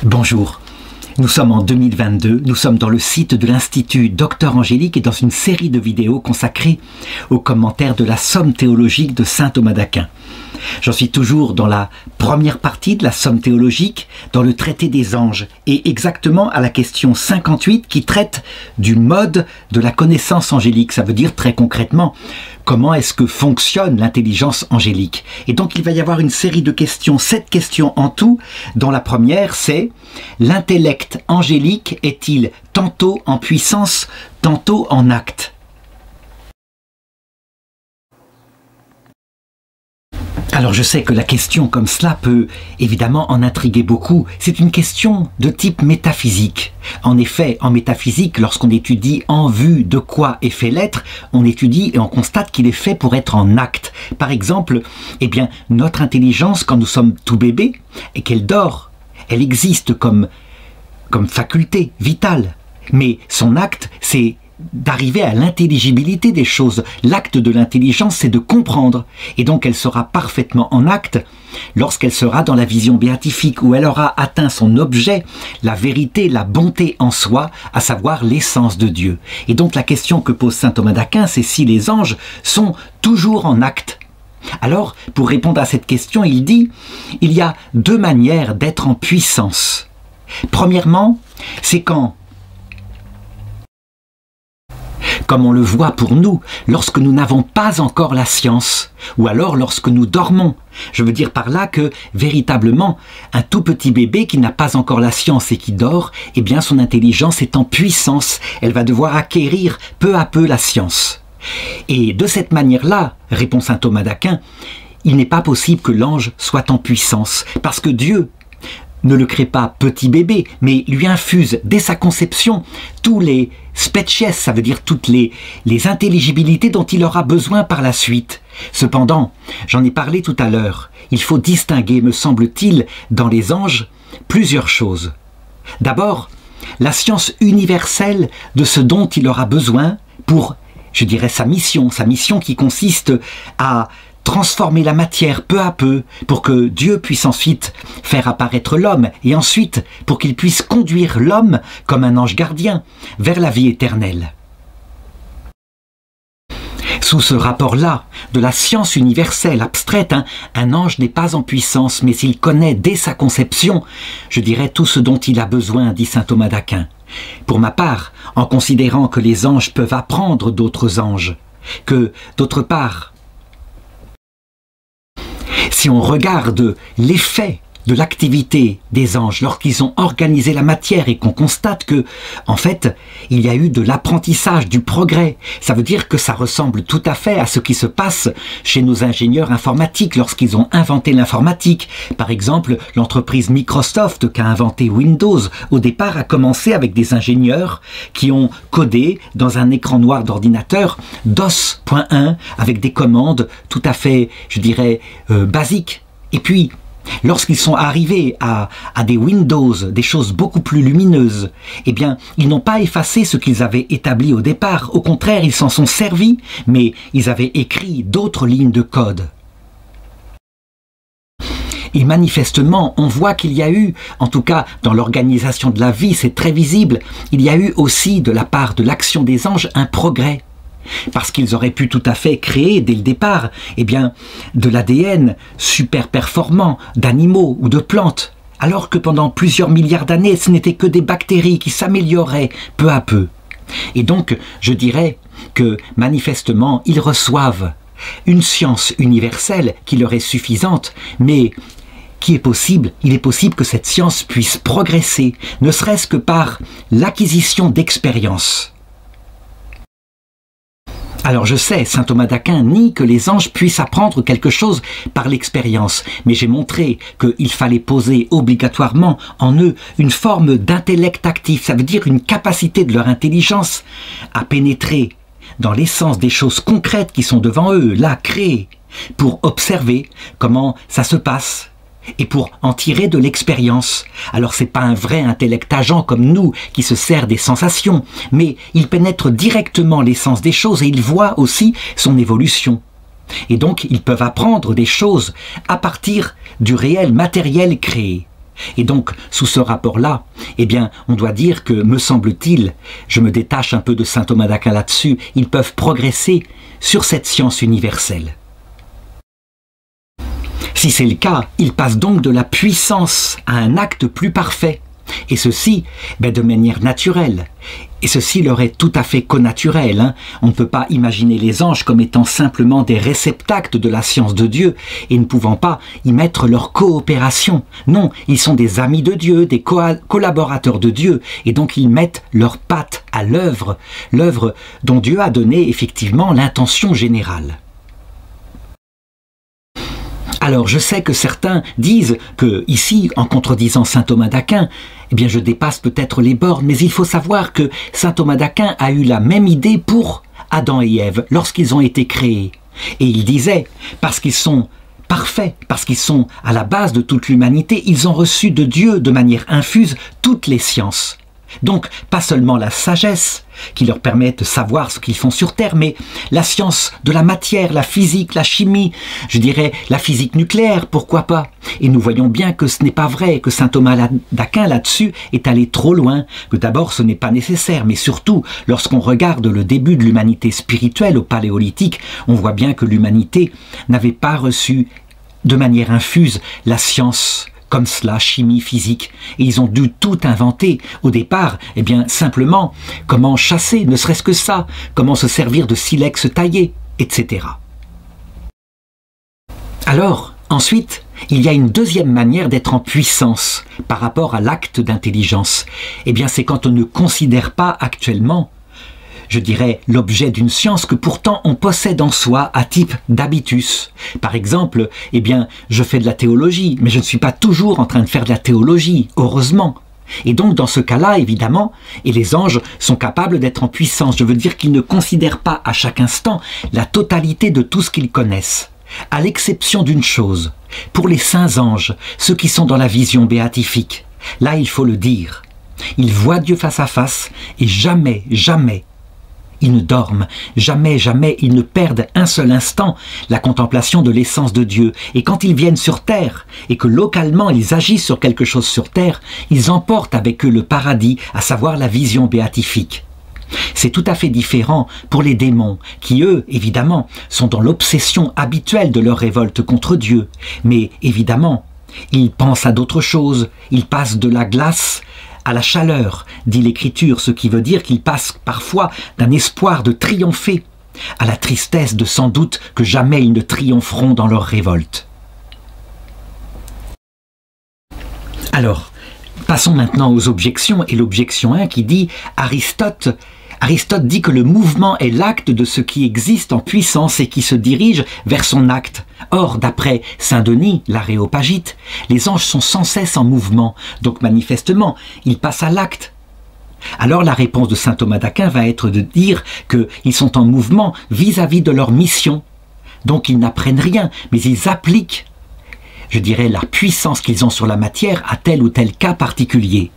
Bonjour, nous sommes en 2022, nous sommes dans le site de l'Institut Docteur Angélique et dans une série de vidéos consacrées aux commentaires de la Somme théologique de saint Thomas d'Aquin. J'en suis toujours dans la première partie de la Somme théologique, dans le traité des anges, et exactement à la question 58 qui traite du mode de la connaissance angélique. Ça veut dire très concrètement, comment est-ce que fonctionne l'intelligence angélique? Et donc il va y avoir une série de questions, 7 questions en tout, dont la première c'est: l'intellect angélique est-il tantôt en puissance, tantôt en acte? Alors je sais que la question comme cela peut évidemment en intriguer beaucoup. C'est une question de type métaphysique. En effet, en métaphysique, lorsqu'on étudie en vue de quoi est fait l'être, on étudie et on constate qu'il est fait pour être en acte. Par exemple, eh bien, notre intelligence, quand nous sommes tout bébés et qu'elle dort, elle existe comme faculté vitale. Mais son acte, c'est d'arriver à l'intelligibilité des choses. L'acte de l'intelligence, c'est de comprendre. Et donc elle sera parfaitement en acte lorsqu'elle sera dans la vision béatifique, où elle aura atteint son objet, la vérité, la bonté en soi, à savoir l'essence de Dieu. Et donc la question que pose saint Thomas d'Aquin, c'est si les anges sont toujours en acte. Alors, pour répondre à cette question, il dit, il y a 2 manières d'être en puissance. Premièrement, c'est quand, comme on le voit pour nous, lorsque nous n'avons pas encore la science, ou alors lorsque nous dormons. Je veux dire par là que, véritablement, un tout petit bébé qui n'a pas encore la science et qui dort, eh bien son intelligence est en puissance, elle va devoir acquérir peu à peu la science. Et de cette manière-là, répond saint Thomas d'Aquin, il n'est pas possible que l'ange soit en puissance, parce que Dieu ne le crée pas petit bébé, mais lui infuse dès sa conception tous les species, ça veut dire toutes les intelligibilités dont il aura besoin par la suite. Cependant, j'en ai parlé tout à l'heure, il faut distinguer, me semble-t-il, dans les anges, plusieurs choses. D'abord, la science universelle de ce dont il aura besoin pour, je dirais, sa mission qui consiste à transformer la matière peu à peu pour que Dieu puisse ensuite faire apparaître l'homme et ensuite pour qu'il puisse conduire l'homme comme un ange gardien vers la vie éternelle. Sous ce rapport-là, de la science universelle abstraite, un ange n'est pas en puissance, mais il connaît dès sa conception, je dirais, tout ce dont il a besoin, dit saint Thomas d'Aquin. Pour ma part, en considérant que les anges peuvent apprendre d'autres anges, que, d'autre part, si on regarde l'effet de l'activité des anges lorsqu'ils ont organisé la matière et qu'on constate que, en fait, il y a eu de l'apprentissage, du progrès. Ça veut dire que ça ressemble tout à fait à ce qui se passe chez nos ingénieurs informatiques lorsqu'ils ont inventé l'informatique. Par exemple, l'entreprise Microsoft qui a inventé Windows, au départ, a commencé avec des ingénieurs qui ont codé dans un écran noir d'ordinateur DOS.1 avec des commandes tout à fait, je dirais, basiques. Et puis, lorsqu'ils sont arrivés à des Windows, des choses beaucoup plus lumineuses, eh bien, ils n'ont pas effacé ce qu'ils avaient établi au départ. Au contraire, ils s'en sont servis, mais ils avaient écrit d'autres lignes de code. Et manifestement, on voit qu'il y a eu, en tout cas dans l'organisation de la vie, c'est très visible, il y a eu aussi de la part de l'action des anges un progrès. Parce qu'ils auraient pu tout à fait créer dès le départ, eh bien, de l'ADN super performant d'animaux ou de plantes, alors que pendant plusieurs milliards d'années, ce n'étaient que des bactéries qui s'amélioraient peu à peu. Et donc, je dirais que manifestement, ils reçoivent une science universelle qui leur est suffisante, mais qui est possible, il est possible que cette science puisse progresser, ne serait-ce que par l'acquisition d'expérience. Alors je sais, saint Thomas d'Aquin nie que les anges puissent apprendre quelque chose par l'expérience, mais j'ai montré qu'il fallait poser obligatoirement en eux une forme d'intellect actif, ça veut dire une capacité de leur intelligence à pénétrer dans l'essence des choses concrètes qui sont devant eux, là, créées, pour observer comment ça se passe et pour en tirer de l'expérience. Alors c'est pas un vrai intellect agent comme nous qui se sert des sensations, mais il pénètre directement l'essence des choses et il voit aussi son évolution. Et donc ils peuvent apprendre des choses à partir du réel matériel créé. Et donc, sous ce rapport-là, eh bien, on doit dire que, me semble-t-il, je me détache un peu de saint Thomas d'Aquin là-dessus, ils peuvent progresser sur cette science universelle. Si c'est le cas, ils passent donc de la puissance à un acte plus parfait. Et ceci, de manière naturelle. Et ceci leur est tout à fait connaturel. Hein. On ne peut pas imaginer les anges comme étant simplement des réceptacles de la science de Dieu et ne pouvant pas y mettre leur coopération. Non, ils sont des amis de Dieu, des collaborateurs de Dieu, et donc ils mettent leurs pattes à l'œuvre, l'œuvre dont Dieu a donné effectivement l'intention générale. Alors je sais que certains disent que ici, en contredisant saint Thomas d'Aquin, eh bien je dépasse peut-être les bornes, mais il faut savoir que saint Thomas d'Aquin a eu la même idée pour Adam et Ève lorsqu'ils ont été créés. Et il disait, parce qu'ils sont parfaits, parce qu'ils sont à la base de toute l'humanité, ils ont reçu de Dieu de manière infuse toutes les sciences. Donc, pas seulement la sagesse qui leur permet de savoir ce qu'ils font sur Terre, mais la science de la matière, la physique, la chimie, je dirais la physique nucléaire, pourquoi pas. Et nous voyons bien que ce n'est pas vrai, que saint Thomas d'Aquin là-dessus est allé trop loin, que d'abord ce n'est pas nécessaire, mais surtout, lorsqu'on regarde le début de l'humanité spirituelle au Paléolithique, on voit bien que l'humanité n'avait pas reçu de manière infuse la science comme cela, chimie, physique, et ils ont dû tout inventer. Au départ, eh bien, simplement, comment chasser, ne serait-ce que ça, comment se servir de silex taillé, etc. Alors, ensuite, il y a une deuxième manière d'être en puissance par rapport à l'acte d'intelligence. Eh bien, c'est quand on ne considère pas actuellement, je dirais, l'objet d'une science que pourtant on possède en soi à type d'habitus. Par exemple, eh bien, je fais de la théologie, mais je ne suis pas toujours en train de faire de la théologie, heureusement. Et donc, dans ce cas-là, évidemment, et les anges sont capables d'être en puissance. Je veux dire qu'ils ne considèrent pas à chaque instant la totalité de tout ce qu'ils connaissent. À l'exception d'une chose, pour les saints anges, ceux qui sont dans la vision béatifique, là, il faut le dire, ils voient Dieu face à face et jamais, jamais, ils ne dorment, jamais, jamais, ils ne perdent un seul instant la contemplation de l'essence de Dieu. Et quand ils viennent sur terre, et que localement ils agissent sur quelque chose sur terre, ils emportent avec eux le paradis, à savoir la vision béatifique. C'est tout à fait différent pour les démons, qui eux, évidemment, sont dans l'obsession habituelle de leur révolte contre Dieu. Mais évidemment, ils pensent à d'autres choses, ils passent de la glace à la chaleur, dit l'Écriture, ce qui veut dire qu'ils passent parfois d'un espoir de triompher à la tristesse de sans doute que jamais ils ne triompheront dans leur révolte. Alors, passons maintenant aux objections, et l'objection 1 qui dit Aristote dit que le mouvement est l'acte de ce qui existe en puissance et qui se dirige vers son acte. Or, d'après saint Denis, l'Aréopagite, les anges sont sans cesse en mouvement, donc manifestement, ils passent à l'acte. Alors la réponse de saint Thomas d'Aquin va être de dire qu'ils sont en mouvement vis-à-vis de leur mission. Donc ils n'apprennent rien, mais ils appliquent, je dirais, la puissance qu'ils ont sur la matière à tel ou tel cas particulier.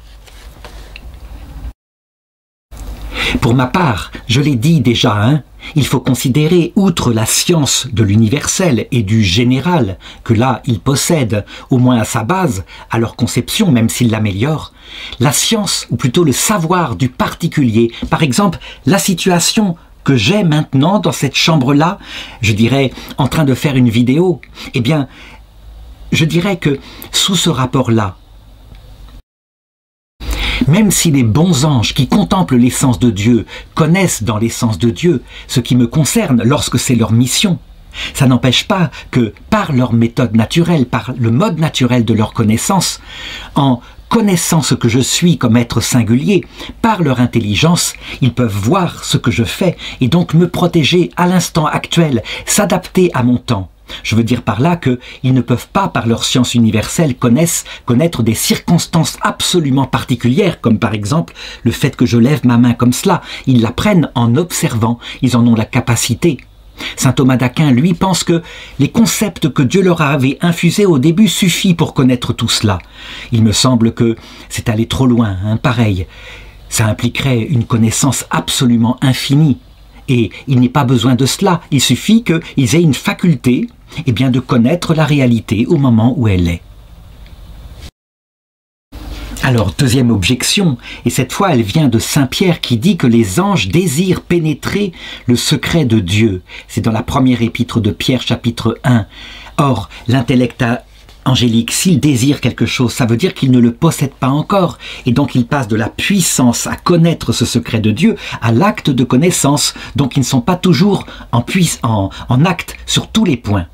Pour ma part, je l'ai dit déjà, il faut considérer, outre la science de l'universel et du général, que là, ils possèdent, au moins à sa base, à leur conception, même s'ils l'améliorent, la science, ou plutôt le savoir du particulier. Par exemple, la situation que j'ai maintenant dans cette chambre-là, je dirais, en train de faire une vidéo, eh bien, je dirais que sous ce rapport-là, même si les bons anges qui contemplent l'essence de Dieu connaissent dans l'essence de Dieu ce qui me concerne lorsque c'est leur mission, ça n'empêche pas que par leur méthode naturelle, par le mode naturel de leur connaissance, en connaissant ce que je suis comme être singulier, par leur intelligence, ils peuvent voir ce que je fais et donc me protéger à l'instant actuel, s'adapter à mon temps. Je veux dire par là qu'ils ne peuvent pas, par leur science universelle, connaître des circonstances absolument particulières, comme par exemple le fait que je lève ma main comme cela. Ils l'apprennent en observant, ils en ont la capacité. Saint Thomas d'Aquin, lui, pense que les concepts que Dieu leur avait infusés au début suffisent pour connaître tout cela. Il me semble que c'est aller trop loin, pareil. Ça impliquerait une connaissance absolument infinie. Et il n'est pas besoin de cela, il suffit qu'ils aient une faculté de connaître la réalité au moment où elle est. Alors, deuxième objection, et cette fois elle vient de Saint Pierre qui dit que les anges désirent pénétrer le secret de Dieu. C'est dans la première épître de Pierre, chapitre 1. Or, l'intellect angélique, s'il désire quelque chose, ça veut dire qu'il ne le possède pas encore. Et donc il passe de la puissance à connaître ce secret de Dieu à l'acte de connaissance. Donc ils ne sont pas toujours en acte sur tous les points.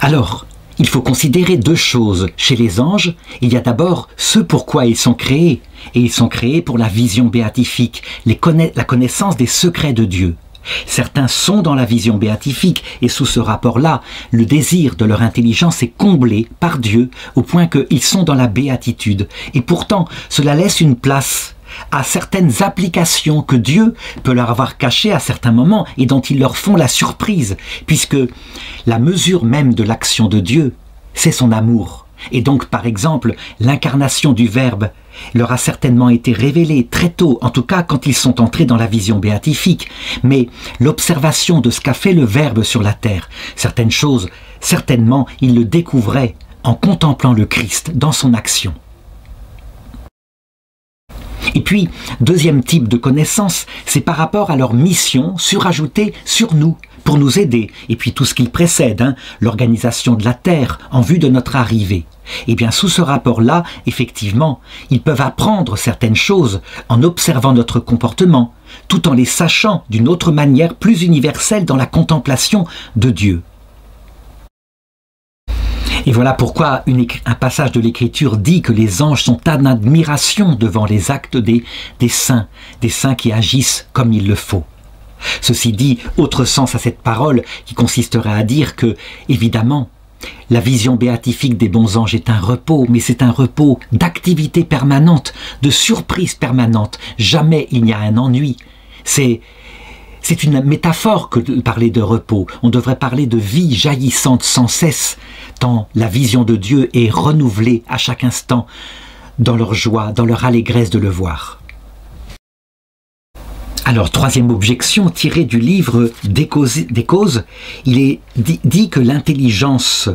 Alors, il faut considérer deux choses. Chez les anges, il y a d'abord ce pourquoi ils sont créés. Et ils sont créés pour la vision béatifique, la connaissance des secrets de Dieu. Certains sont dans la vision béatifique et sous ce rapport-là, le désir de leur intelligence est comblé par Dieu au point qu'ils sont dans la béatitude. Et pourtant, cela laisse une place à certaines applications que Dieu peut leur avoir cachées à certains moments et dont ils leur font la surprise, puisque la mesure même de l'action de Dieu, c'est son amour. Et donc, par exemple, l'incarnation du Verbe leur a certainement été révélée très tôt, en tout cas quand ils sont entrés dans la vision béatifique. Mais l'observation de ce qu'a fait le Verbe sur la terre, certaines choses, certainement, ils le découvraient en contemplant le Christ dans son action. Et puis, deuxième type de connaissance, c'est par rapport à leur mission surajoutée sur nous, pour nous aider. Et puis tout ce qui précède, l'organisation de la Terre en vue de notre arrivée. Et bien sous ce rapport-là, effectivement, ils peuvent apprendre certaines choses en observant notre comportement, tout en les sachant d'une autre manière plus universelle dans la contemplation de Dieu. Et voilà pourquoi un passage de l'Écriture dit que les anges sont en admiration devant les actes des saints qui agissent comme il le faut. Ceci dit, autre sens à cette parole qui consisterait à dire que, évidemment, la vision béatifique des bons anges est un repos, mais c'est un repos d'activité permanente, de surprise permanente. Jamais il n'y a un ennui. C'est une métaphore que de parler de repos. On devrait parler de vie jaillissante sans cesse, tant la vision de Dieu est renouvelée à chaque instant dans leur joie, dans leur allégresse de le voir. Alors, troisième objection tirée du livre des causes, il est dit que l'intelligence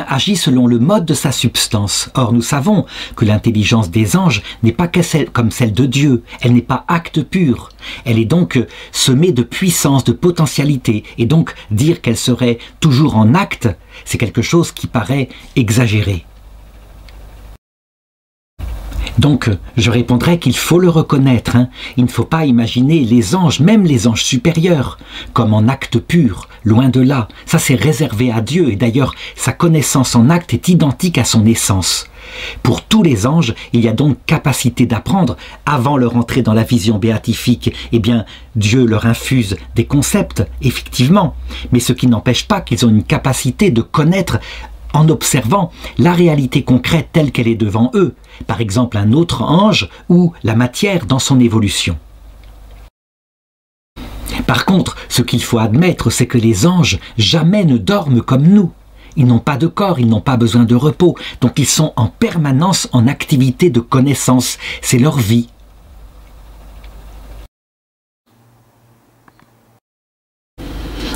agit selon le mode de sa substance. Or, nous savons que l'intelligence des anges n'est pas comme celle de Dieu, elle n'est pas acte pur. Elle est donc semée de puissance, de potentialité, et donc dire qu'elle serait toujours en acte, c'est quelque chose qui paraît exagéré. Donc, je répondrai qu'il faut le reconnaître. Il ne faut pas imaginer les anges, même les anges supérieurs, comme en acte pur, loin de là. Ça, c'est réservé à Dieu, et d'ailleurs, sa connaissance en acte est identique à son essence. Pour tous les anges, il y a donc capacité d'apprendre. Avant leur entrée dans la vision béatifique, Dieu leur infuse des concepts, effectivement, mais ce qui n'empêche pas qu'ils ont une capacité de connaître en observant la réalité concrète telle qu'elle est devant eux, par exemple un autre ange ou la matière dans son évolution. Par contre, ce qu'il faut admettre, c'est que les anges jamais ne dorment comme nous. Ils n'ont pas de corps, ils n'ont pas besoin de repos, donc ils sont en permanence en activité de connaissance, c'est leur vie.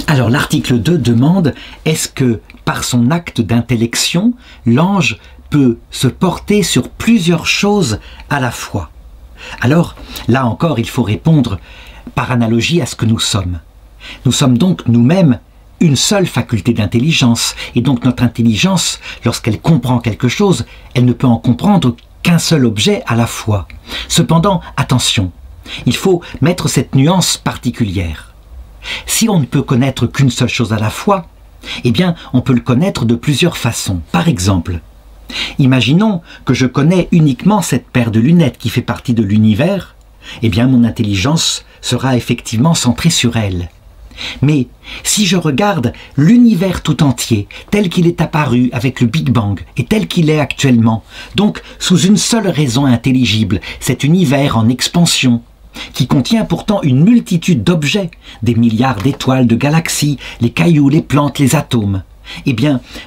Alors l'article 2 demande, est-ce que par son acte d'intellection, l'ange peut se porter sur plusieurs choses à la fois? Alors là encore, il faut répondre par analogie à ce que nous sommes. Nous sommes donc nous-mêmes une seule faculté d'intelligence, et donc notre intelligence, lorsqu'elle comprend quelque chose, elle ne peut en comprendre qu'un seul objet à la fois. Cependant, attention, il faut mettre cette nuance particulière. Si on ne peut connaître qu'une seule chose à la fois, on peut le connaître de plusieurs façons. Par exemple, imaginons que je connais uniquement cette paire de lunettes qui fait partie de l'univers, mon intelligence sera effectivement centrée sur elle. Mais si je regarde l'univers tout entier, tel qu'il est apparu avec le Big Bang et tel qu'il est actuellement, donc sous une seule raison intelligible, cet univers en expansion, qui contient pourtant une multitude d'objets, des milliards d'étoiles, de galaxies, les cailloux, les plantes, les atomes.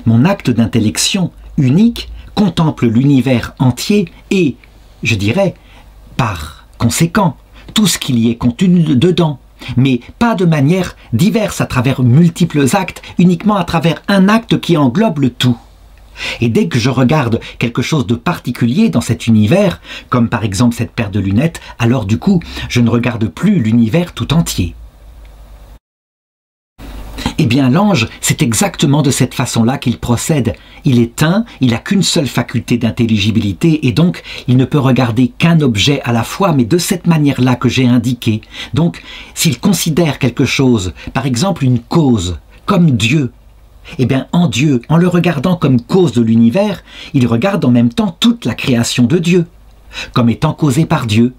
Mon acte d'intellection unique contemple l'univers entier et, je dirais, par conséquent, tout ce qu'il y est contenu dedans, mais pas de manière diverse à travers multiples actes, uniquement à travers un acte qui englobe le tout. Et dès que je regarde quelque chose de particulier dans cet univers, comme par exemple cette paire de lunettes, alors du coup, je ne regarde plus l'univers tout entier. Eh bien, l'ange, c'est exactement de cette façon-là qu'il procède. Il est un, il n'a qu'une seule faculté d'intelligibilité et donc il ne peut regarder qu'un objet à la fois, mais de cette manière-là que j'ai indiqué. Donc, s'il considère quelque chose, par exemple une cause, comme Dieu, eh bien, en Dieu, en le regardant comme cause de l'univers, il regarde en même temps toute la création de Dieu, comme étant causée par Dieu.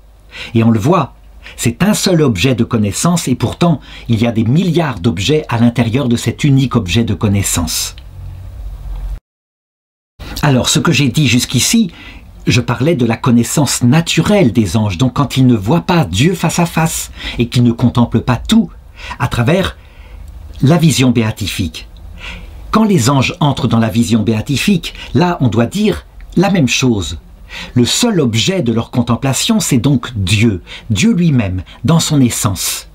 Et on le voit. C'est un seul objet de connaissance et pourtant, il y a des milliards d'objets à l'intérieur de cet unique objet de connaissance. Alors, ce que j'ai dit jusqu'ici, je parlais de la connaissance naturelle des anges, donc quand ils ne voient pas Dieu face à face et qu'ils ne contemplent pas tout à travers la vision béatifique. Quand les anges entrent dans la vision béatifique, là, on doit dire la même chose. Le seul objet de leur contemplation, c'est donc Dieu, Dieu lui-même, dans son essence.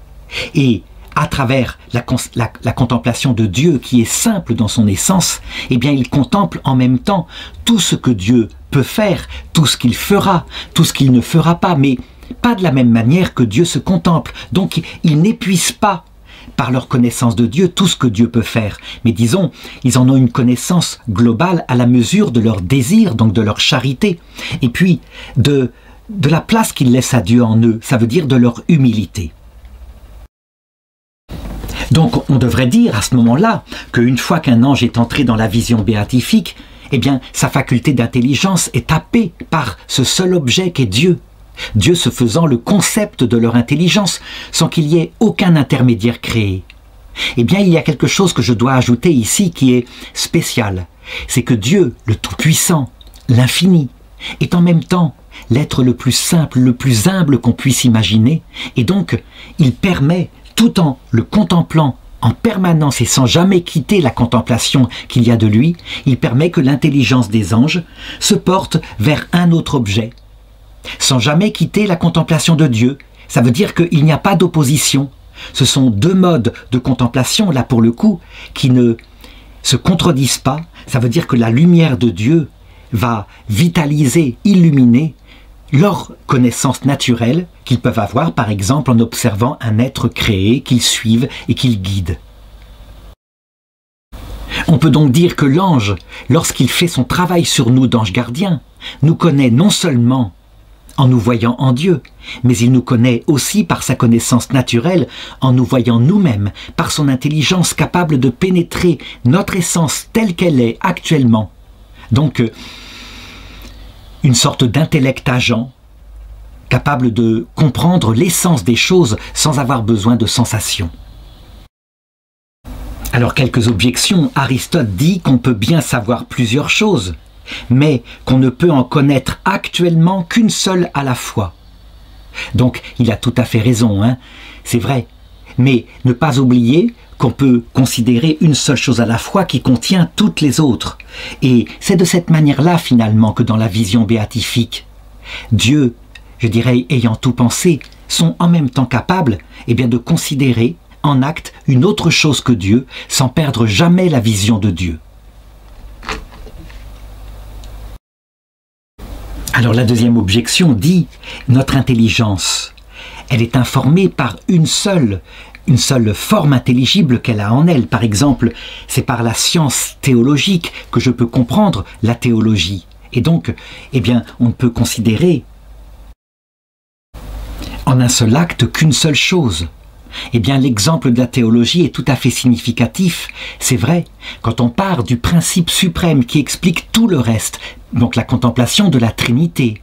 Et à travers la contemplation de Dieu, qui est simple dans son essence, eh bien, ils contemplent en même temps tout ce que Dieu peut faire, tout ce qu'il fera, tout ce qu'il ne fera pas, mais pas de la même manière que Dieu se contemple. Donc, ils n'épuisent pas par leur connaissance de Dieu tout ce que Dieu peut faire. Mais disons, ils en ont une connaissance globale à la mesure de leur désir, donc de leur charité, et puis de la place qu'ils laissent à Dieu en eux, ça veut dire de leur humilité. Donc on devrait dire à ce moment-là qu'une fois qu'un ange est entré dans la vision béatifique, eh bien sa faculté d'intelligence est happée par ce seul objet qu'est Dieu. Dieu se faisant le concept de leur intelligence sans qu'il y ait aucun intermédiaire créé. Eh bien, il y a quelque chose que je dois ajouter ici qui est spécial. C'est que Dieu, le Tout-Puissant, l'infini, est en même temps l'être le plus simple, le plus humble qu'on puisse imaginer. Et donc, il permet, tout en le contemplant en permanence et sans jamais quitter la contemplation qu'il y a de lui, il permet que l'intelligence des anges se porte vers un autre objet, sans jamais quitter la contemplation de Dieu. Ça veut dire qu'il n'y a pas d'opposition. Ce sont deux modes de contemplation, là pour le coup, qui ne se contredisent pas. Ça veut dire que la lumière de Dieu va vitaliser, illuminer leur connaissance naturelle qu'ils peuvent avoir, par exemple, en observant un être créé qu'ils suivent et qu'ils guident. On peut donc dire que l'ange, lorsqu'il fait son travail sur nous d'ange gardien, nous connaît non seulement en nous voyant en Dieu, mais il nous connaît aussi par sa connaissance naturelle, en nous voyant nous-mêmes, par son intelligence capable de pénétrer notre essence telle qu'elle est actuellement. Donc, une sorte d'intellect agent, capable de comprendre l'essence des choses sans avoir besoin de sensations. Alors, quelques objections. Aristote dit qu'on peut bien savoir plusieurs choses, mais qu'on ne peut en connaître actuellement qu'une seule à la fois. Donc, il a tout à fait raison, hein, c'est vrai. Mais ne pas oublier qu'on peut considérer une seule chose à la fois qui contient toutes les autres. Et c'est de cette manière-là, finalement, que dans la vision béatifique, Dieu, je dirais, ayant tout pensé, sont en même temps capables eh bien, de considérer en acte une autre chose que Dieu, sans perdre jamais la vision de Dieu. Alors la deuxième objection dit, notre intelligence, elle est informée par une seule forme intelligible qu'elle a en elle. Par exemple, c'est par la science théologique que je peux comprendre la théologie. Et donc, eh bien, on ne peut considérer en un seul acte qu'une seule chose. Eh bien, l'exemple de la théologie est tout à fait significatif. C'est vrai, quand on part du principe suprême qui explique tout le reste, donc la contemplation de la Trinité,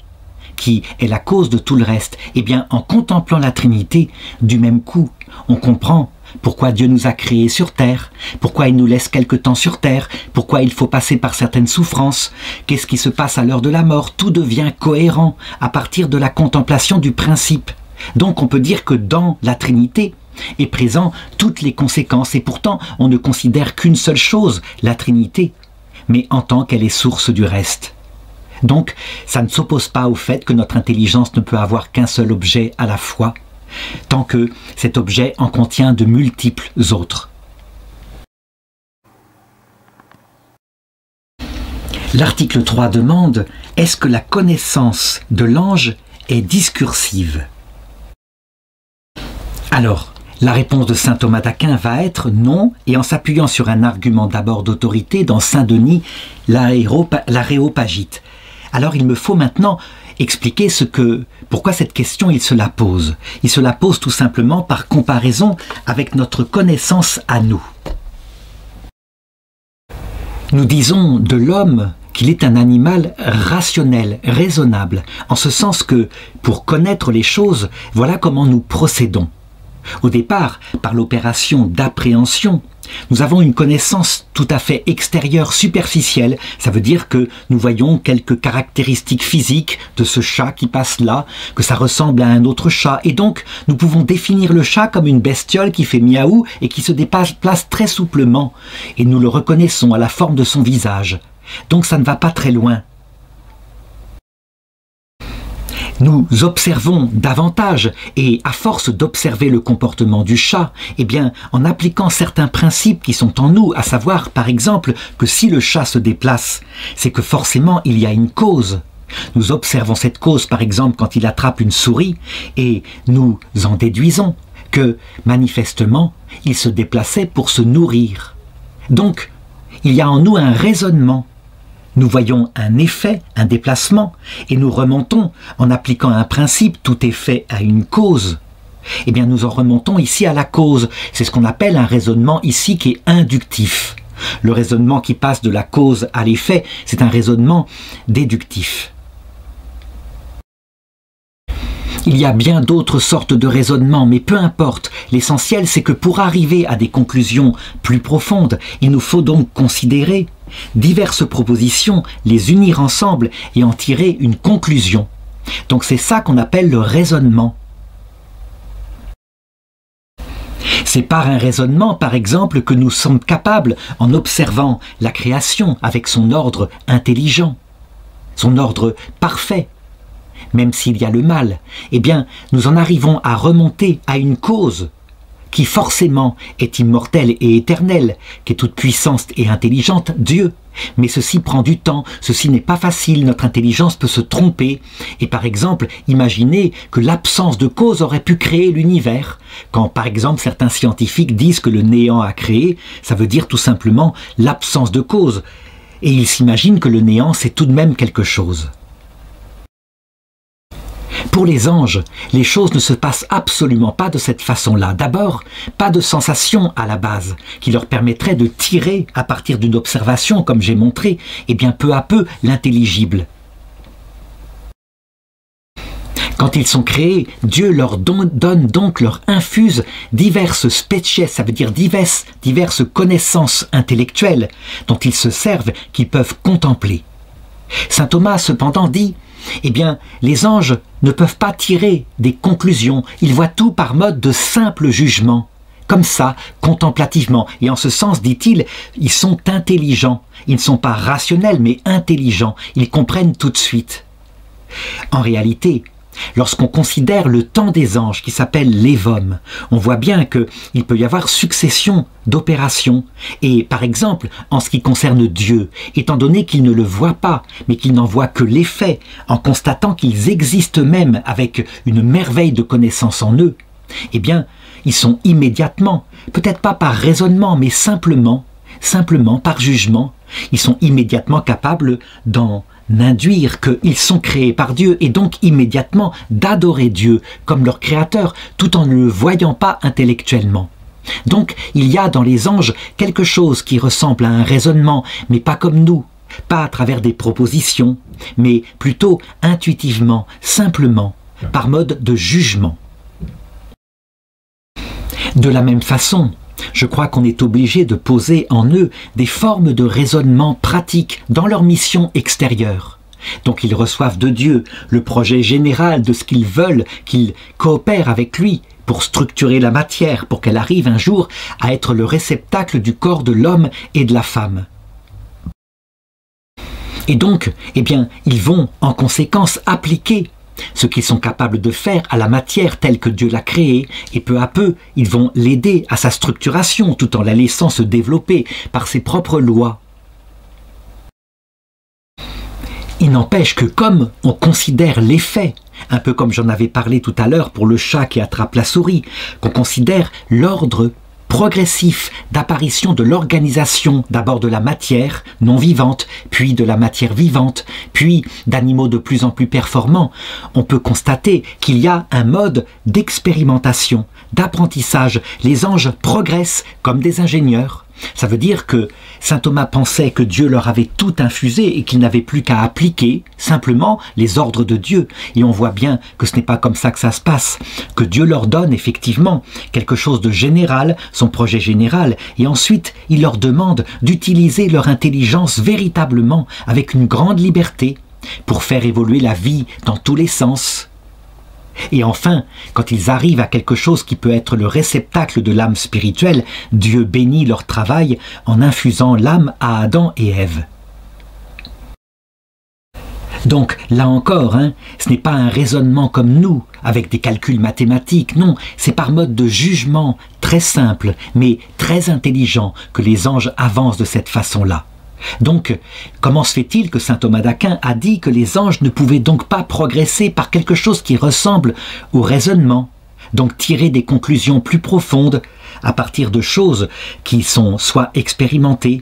qui est la cause de tout le reste, eh bien, en contemplant la Trinité, du même coup, on comprend pourquoi Dieu nous a créés sur terre, pourquoi il nous laisse quelque temps sur terre, pourquoi il faut passer par certaines souffrances, qu'est-ce qui se passe à l'heure de la mort. Tout devient cohérent à partir de la contemplation du principe. Donc on peut dire que dans la Trinité est présent toutes les conséquences, et pourtant on ne considère qu'une seule chose, la Trinité, mais en tant qu'elle est source du reste. Donc ça ne s'oppose pas au fait que notre intelligence ne peut avoir qu'un seul objet à la fois, tant que cet objet en contient de multiples autres. L'article 3 demande: est-ce que la connaissance de l'ange est discursive? Alors, la réponse de saint Thomas d'Aquin va être non, et en s'appuyant sur un argument d'abord d'autorité dans Saint-Denis, l'Aréopagite. Alors il me faut maintenant expliquer pourquoi cette question il se la pose. Il se la pose tout simplement par comparaison avec notre connaissance à nous. Nous disons de l'homme qu'il est un animal rationnel, raisonnable, en ce sens que, pour connaître les choses, voilà comment nous procédons. Au départ, par l'opération d'appréhension, nous avons une connaissance tout à fait extérieure, superficielle. Ça veut dire que nous voyons quelques caractéristiques physiques de ce chat qui passe là, que ça ressemble à un autre chat. Et donc, nous pouvons définir le chat comme une bestiole qui fait miaou et qui se déplace très souplement. Et nous le reconnaissons à la forme de son visage. Donc ça ne va pas très loin. Nous observons davantage et à force d'observer le comportement du chat, eh bien, en appliquant certains principes qui sont en nous, à savoir par exemple que si le chat se déplace, c'est que forcément il y a une cause. Nous observons cette cause par exemple quand il attrape une souris et nous en déduisons que manifestement il se déplaçait pour se nourrir. Donc, il y a en nous un raisonnement. Nous voyons un effet, un déplacement, et nous remontons, en appliquant un principe, tout effet a une cause. Eh bien, nous en remontons ici à la cause. C'est ce qu'on appelle un raisonnement ici qui est inductif. Le raisonnement qui passe de la cause à l'effet, c'est un raisonnement déductif. Il y a bien d'autres sortes de raisonnements, mais peu importe. L'essentiel, c'est que pour arriver à des conclusions plus profondes, il nous faut donc considérer diverses propositions, les unir ensemble et en tirer une conclusion. Donc c'est ça qu'on appelle le raisonnement. C'est par un raisonnement, par exemple, que nous sommes capables, en observant la création avec son ordre intelligent, son ordre parfait, même s'il y a le mal, eh bien, nous en arrivons à remonter à une cause qui forcément est immortelle et éternelle, qui est toute puissante et intelligente, Dieu. Mais ceci prend du temps, ceci n'est pas facile, notre intelligence peut se tromper. Et par exemple, imaginez que l'absence de cause aurait pu créer l'univers. Quand par exemple certains scientifiques disent que le néant a créé, ça veut dire tout simplement l'absence de cause. Et ils s'imaginent que le néant c'est tout de même quelque chose. Pour les anges, les choses ne se passent absolument pas de cette façon-là. D'abord, pas de sensation à la base, qui leur permettrait de tirer, à partir d'une observation, comme j'ai montré, et bien peu à peu, l'intelligible. Quand ils sont créés, Dieu leur donne donc, leur infuse diverses species, ça veut dire diverses connaissances intellectuelles dont ils se servent, qu'ils peuvent contempler. Saint Thomas cependant dit: eh bien, les anges ne peuvent pas tirer des conclusions, ils voient tout par mode de simple jugement, comme ça, contemplativement. Et en ce sens, dit-il, ils sont intelligents. Ils ne sont pas rationnels, mais intelligents. Ils comprennent tout de suite. En réalité, lorsqu'on considère le temps des anges qui s'appelle l'évôme, on voit bien qu'il peut y avoir succession d'opérations. Et par exemple, en ce qui concerne Dieu, étant donné qu'il ne le voit pas, mais qu'il n'en voit que l'effet, en constatant qu'ils existent même avec une merveille de connaissance en eux, eh bien, ils sont immédiatement, peut-être pas par raisonnement, mais simplement par jugement, ils sont immédiatement capables d'en induire qu'ils sont créés par Dieu et donc immédiatement d'adorer Dieu comme leur créateur tout en ne le voyant pas intellectuellement. Donc il y a dans les anges quelque chose qui ressemble à un raisonnement, mais pas comme nous, pas à travers des propositions, mais plutôt intuitivement, simplement, par mode de jugement. De la même façon, je crois qu'on est obligé de poser en eux des formes de raisonnement pratiques dans leur mission extérieure. Donc ils reçoivent de Dieu le projet général de ce qu'ils veulent, qu'ils coopèrent avec lui pour structurer la matière, pour qu'elle arrive un jour à être le réceptacle du corps de l'homme et de la femme. Et donc, eh bien, ils vont en conséquence appliquer ce qu'ils sont capables de faire à la matière telle que Dieu l'a créée, et peu à peu, ils vont l'aider à sa structuration tout en la laissant se développer par ses propres lois. Il n'empêche que comme on considère l'effet, un peu comme j'en avais parlé tout à l'heure pour le chat qui attrape la souris, qu'on considère l'ordre progressif d'apparition de l'organisation, d'abord de la matière non vivante, puis de la matière vivante, puis d'animaux de plus en plus performants, on peut constater qu'il y a un mode d'expérimentation, d'apprentissage. Les anges progressent comme des ingénieurs. Ça veut dire que saint Thomas pensait que Dieu leur avait tout infusé et qu'ils n'avaient plus qu'à appliquer simplement les ordres de Dieu. Et on voit bien que ce n'est pas comme ça que ça se passe, que Dieu leur donne effectivement quelque chose de général, son projet général, et ensuite il leur demande d'utiliser leur intelligence véritablement avec une grande liberté pour faire évoluer la vie dans tous les sens. Et enfin, quand ils arrivent à quelque chose qui peut être le réceptacle de l'âme spirituelle, Dieu bénit leur travail en infusant l'âme à Adam et Ève. Donc, là encore, ce n'est pas un raisonnement comme nous, avec des calculs mathématiques, non, c'est par mode de jugement très simple, mais très intelligent, que les anges avancent de cette façon-là. Donc, comment se fait-il que saint Thomas d'Aquin a dit que les anges ne pouvaient donc pas progresser par quelque chose qui ressemble au raisonnement, donc tirer des conclusions plus profondes à partir de choses qui sont soit expérimentées,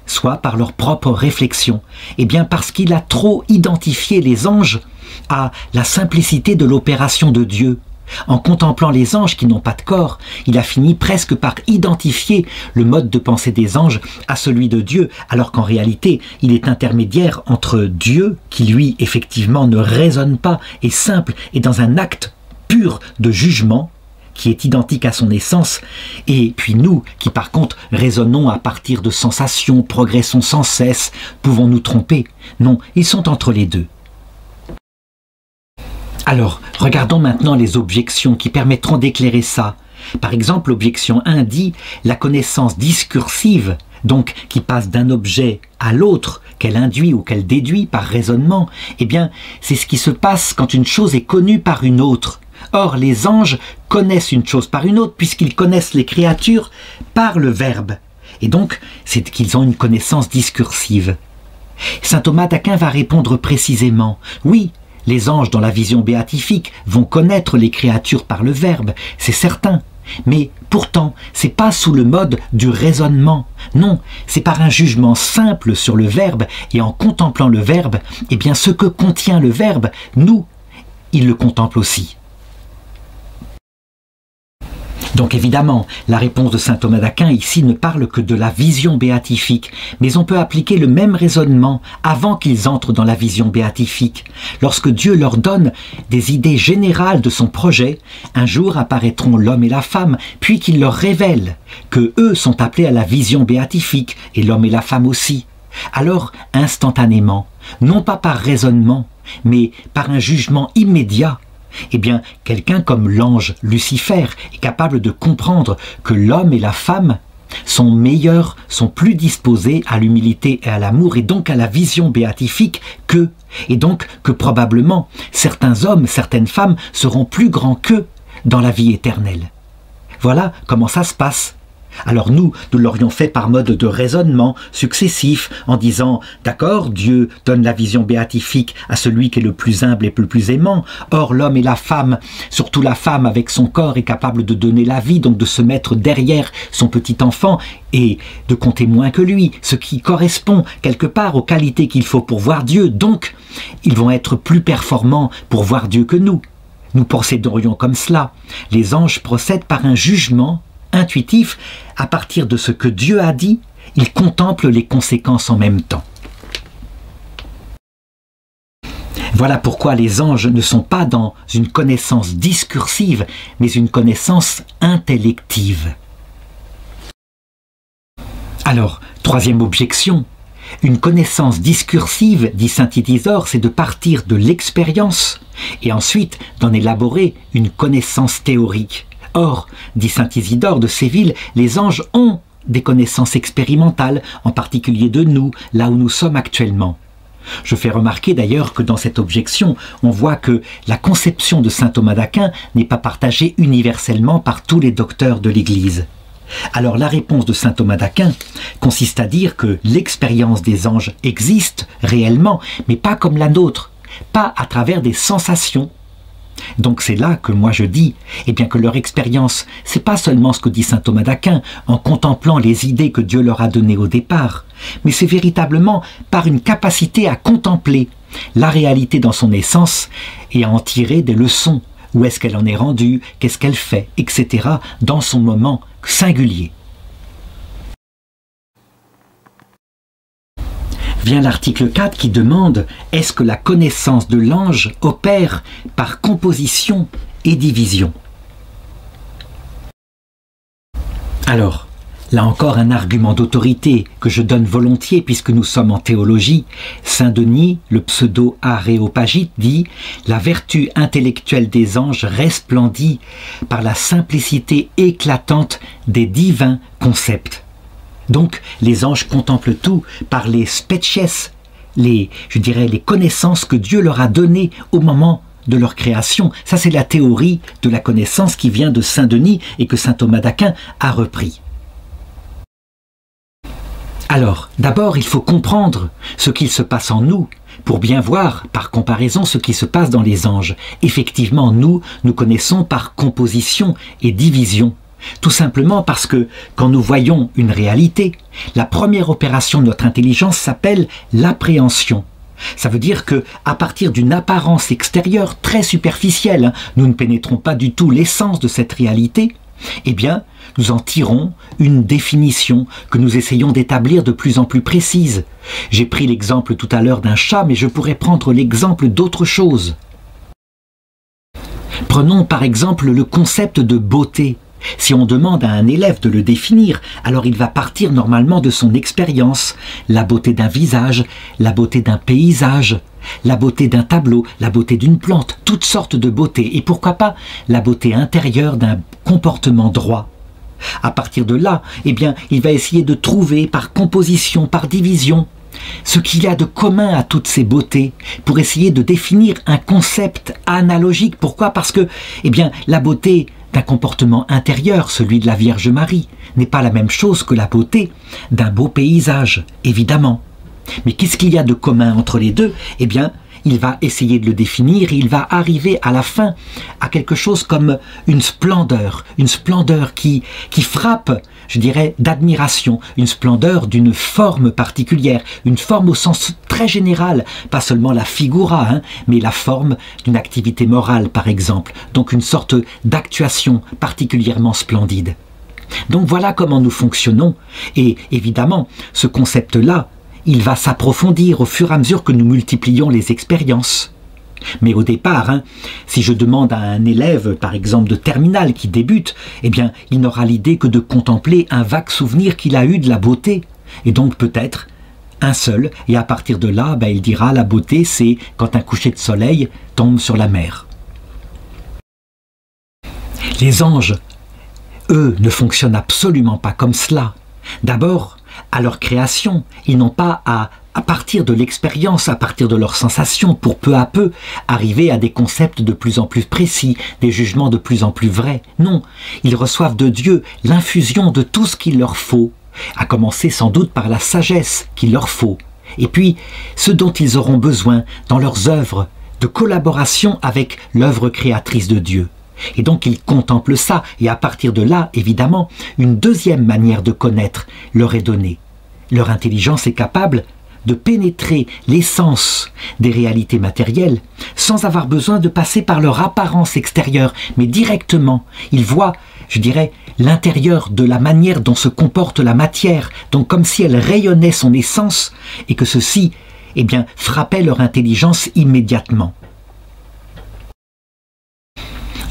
soit par leur propre réflexion? Eh bien parce qu'il a trop identifié les anges à la simplicité de l'opération de Dieu. En contemplant les anges qui n'ont pas de corps, il a fini presque par identifier le mode de pensée des anges à celui de Dieu, alors qu'en réalité, il est intermédiaire entre Dieu, qui lui, effectivement, ne raisonne pas, est simple, et dans un acte pur de jugement, qui est identique à son essence, et puis nous, qui par contre raisonnons à partir de sensations, progressons sans cesse, pouvons nous tromper. Non, ils sont entre les deux. Alors, regardons maintenant les objections qui permettront d'éclairer ça. Par exemple, l'objection 1 dit « la connaissance discursive », donc qui passe d'un objet à l'autre, qu'elle induit ou qu'elle déduit par raisonnement, eh bien, c'est ce qui se passe quand une chose est connue par une autre. Or, les anges connaissent une chose par une autre, puisqu'ils connaissent les créatures par le Verbe. Et donc, c'est qu'ils ont une connaissance discursive. Saint Thomas d'Aquin va répondre précisément « oui ». Les anges dans la vision béatifique vont connaître les créatures par le Verbe, c'est certain. Mais pourtant, c'est pas sous le mode du raisonnement. Non, c'est par un jugement simple sur le Verbe, et en contemplant le Verbe, eh bien ce que contient le Verbe, nous, il le contemple aussi. Donc évidemment, la réponse de saint Thomas d'Aquin ici ne parle que de la vision béatifique, mais on peut appliquer le même raisonnement avant qu'ils entrent dans la vision béatifique. Lorsque Dieu leur donne des idées générales de son projet, un jour apparaîtront l'homme et la femme, puis qu'il leur révèle que eux sont appelés à la vision béatifique, et l'homme et la femme aussi. Alors, instantanément, non pas par raisonnement, mais par un jugement immédiat, eh bien, quelqu'un comme l'ange Lucifer est capable de comprendre que l'homme et la femme sont meilleurs, sont plus disposés à l'humilité et à l'amour, et donc à la vision béatifique qu'eux, et donc que probablement certains hommes, certaines femmes seront plus grands qu'eux dans la vie éternelle. Voilà comment ça se passe. Alors nous l'aurions fait par mode de raisonnement successif, en disant « D'accord, Dieu donne la vision béatifique à celui qui est le plus humble et le plus aimant. Or l'homme et la femme, surtout la femme avec son corps, est capable de donner la vie, donc de se mettre derrière son petit enfant et de compter moins que lui, ce qui correspond quelque part aux qualités qu'il faut pour voir Dieu. Donc, ils vont être plus performants pour voir Dieu que nous. Nous procéderions comme cela. Les anges procèdent par un jugement intuitif, à partir de ce que Dieu a dit, il contemple les conséquences en même temps. Voilà pourquoi les anges ne sont pas dans une connaissance discursive, mais une connaissance intellective. Alors, troisième objection, une connaissance discursive, dit saint Isidore, c'est de partir de l'expérience et ensuite d'en élaborer une connaissance théorique. Or, dit saint Isidore de Séville, les anges ont des connaissances expérimentales, en particulier de nous, là où nous sommes actuellement. Je fais remarquer d'ailleurs que dans cette objection, on voit que la conception de saint Thomas d'Aquin n'est pas partagée universellement par tous les docteurs de l'Église. Alors la réponse de saint Thomas d'Aquin consiste à dire que l'expérience des anges existe réellement, mais pas comme la nôtre, pas à travers des sensations. Donc c'est là que moi je dis bien que leur expérience, c'est pas seulement ce que dit saint Thomas d'Aquin en contemplant les idées que Dieu leur a données au départ, mais c'est véritablement par une capacité à contempler la réalité dans son essence et à en tirer des leçons. Où est-ce qu'elle en est rendue, qu'est-ce qu'elle fait, etc. dans son moment singulier. Vient l'article 4 qui demande « Est-ce que la connaissance de l'ange opère par composition et division ?» Alors, là encore un argument d'autorité que je donne volontiers puisque nous sommes en théologie. Saint Denis, le pseudo-aréopagite, dit « La vertu intellectuelle des anges resplendit par la simplicité éclatante des divins concepts. » Donc les anges contemplent tout par les species, les connaissances que Dieu leur a données au moment de leur création. Ça c'est la théorie de la connaissance qui vient de Saint Denis et que saint Thomas d'Aquin a repris. Alors, d'abord, il faut comprendre ce qu'il se passe en nous pour bien voir, par comparaison, ce qui se passe dans les anges. Effectivement, nous connaissons par composition et division. Tout simplement parce que, quand nous voyons une réalité, la première opération de notre intelligence s'appelle l'appréhension. Ça veut dire que, à partir d'une apparence extérieure très superficielle, nous ne pénétrons pas du tout l'essence de cette réalité, nous en tirons une définition que nous essayons d'établir de plus en plus précise. J'ai pris l'exemple tout à l'heure d'un chat, mais je pourrais prendre l'exemple d'autre chose. Prenons par exemple le concept de beauté. Si on demande à un élève de le définir, alors il va partir normalement de son expérience. La beauté d'un visage, la beauté d'un paysage, la beauté d'un tableau, la beauté d'une plante, toutes sortes de beautés. Et pourquoi pas la beauté intérieure d'un comportement droit. À partir de là, il va essayer de trouver par composition, par division, ce qu'il y a de commun à toutes ces beautés, pour essayer de définir un concept analogique. Pourquoi? Parce que, la beauté d'un comportement intérieur, celui de la Vierge Marie, n'est pas la même chose que la beauté d'un beau paysage, évidemment. Mais qu'est-ce qu'il y a de commun entre les deux? Il va essayer de le définir et il va arriver à la fin à quelque chose comme une splendeur qui frappe, d'admiration, une splendeur d'une forme particulière, une forme au sens très général, pas seulement la figura, mais la forme d'une activité morale par exemple, donc une sorte d'actuation particulièrement splendide. Donc voilà comment nous fonctionnons, et évidemment, ce concept-là, il va s'approfondir au fur et à mesure que nous multiplions les expériences. Mais au départ, si je demande à un élève, par exemple de terminale qui débute, il n'aura l'idée que de contempler un vague souvenir qu'il a eu de la beauté. Et donc peut-être un seul, et à partir de là, il dira la beauté c'est quand un coucher de soleil tombe sur la mer. Les anges, eux, ne fonctionnent absolument pas comme cela. D'abord, à leur création, ils n'ont pas à partir de l'expérience, à partir de leurs sensations, pour peu à peu arriver à des concepts de plus en plus précis, des jugements de plus en plus vrais. Non, ils reçoivent de Dieu l'infusion de tout ce qu'il leur faut, à commencer sans doute par la sagesse qu'il leur faut, et puis ce dont ils auront besoin dans leurs œuvres de collaboration avec l'œuvre créatrice de Dieu. Et donc ils contemplent ça, et à partir de là, évidemment, une deuxième manière de connaître leur est donnée. Leur intelligence est capable de pénétrer l'essence des réalités matérielles sans avoir besoin de passer par leur apparence extérieure, mais directement. Ils voient, l'intérieur de la manière dont se comporte la matière, donc comme si elle rayonnait son essence, et que ceci, frappait leur intelligence immédiatement.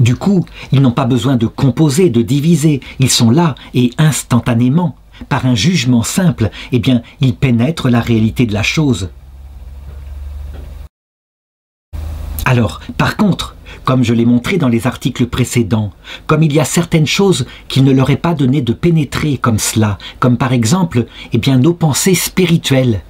Du coup, ils n'ont pas besoin de composer, de diviser, ils sont là et instantanément, par un jugement simple, ils pénètrent la réalité de la chose. Alors, par contre, comme je l'ai montré dans les articles précédents, comme il y a certaines choses qu'il ne leur est pas donné de pénétrer comme cela, comme par exemple, nos pensées spirituelles,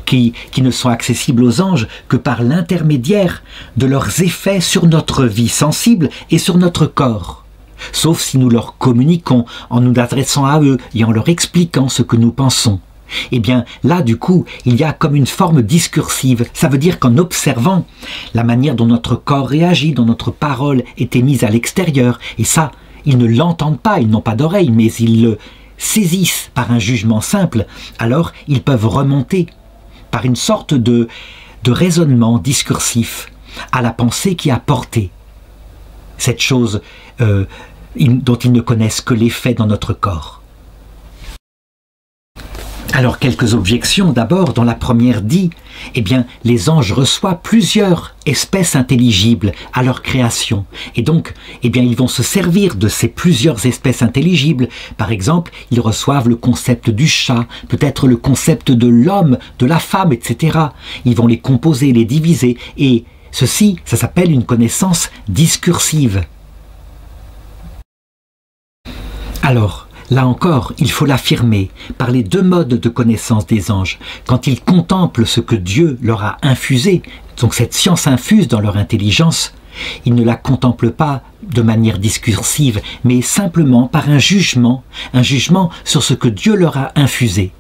qui ne sont accessibles aux anges que par l'intermédiaire de leurs effets sur notre vie sensible et sur notre corps. sauf si nous leur communiquons en nous adressant à eux et en leur expliquant ce que nous pensons. Eh bien, là, du coup, il y a comme une forme discursive. Ça veut dire qu'en observant la manière dont notre corps réagit, dont notre parole est émise à l'extérieur, et ça, ils ne l'entendent pas, ils n'ont pas d'oreille, mais ils le saisissent par un jugement simple, alors ils peuvent remonter par une sorte de raisonnement discursif à la pensée qui a porté cette chose dont ils ne connaissent que l'effet dans notre corps. Alors, quelques objections. D'abord, dans la première dit, eh bien, les anges reçoivent plusieurs espèces intelligibles à leur création. Et donc, eh bien, ils vont se servir de ces plusieurs espèces intelligibles. Par exemple, ils reçoivent le concept du chat, peut-être le concept de l'homme, de la femme, etc. Ils vont les composer, les diviser. Et ceci, ça s'appelle une connaissance discursive. Alors, là encore, il faut l'affirmer par les deux modes de connaissance des anges. Quand ils contemplent ce que Dieu leur a infusé, donc cette science infuse dans leur intelligence, ils ne la contemplent pas de manière discursive, mais simplement par un jugement sur ce que Dieu leur a infusé.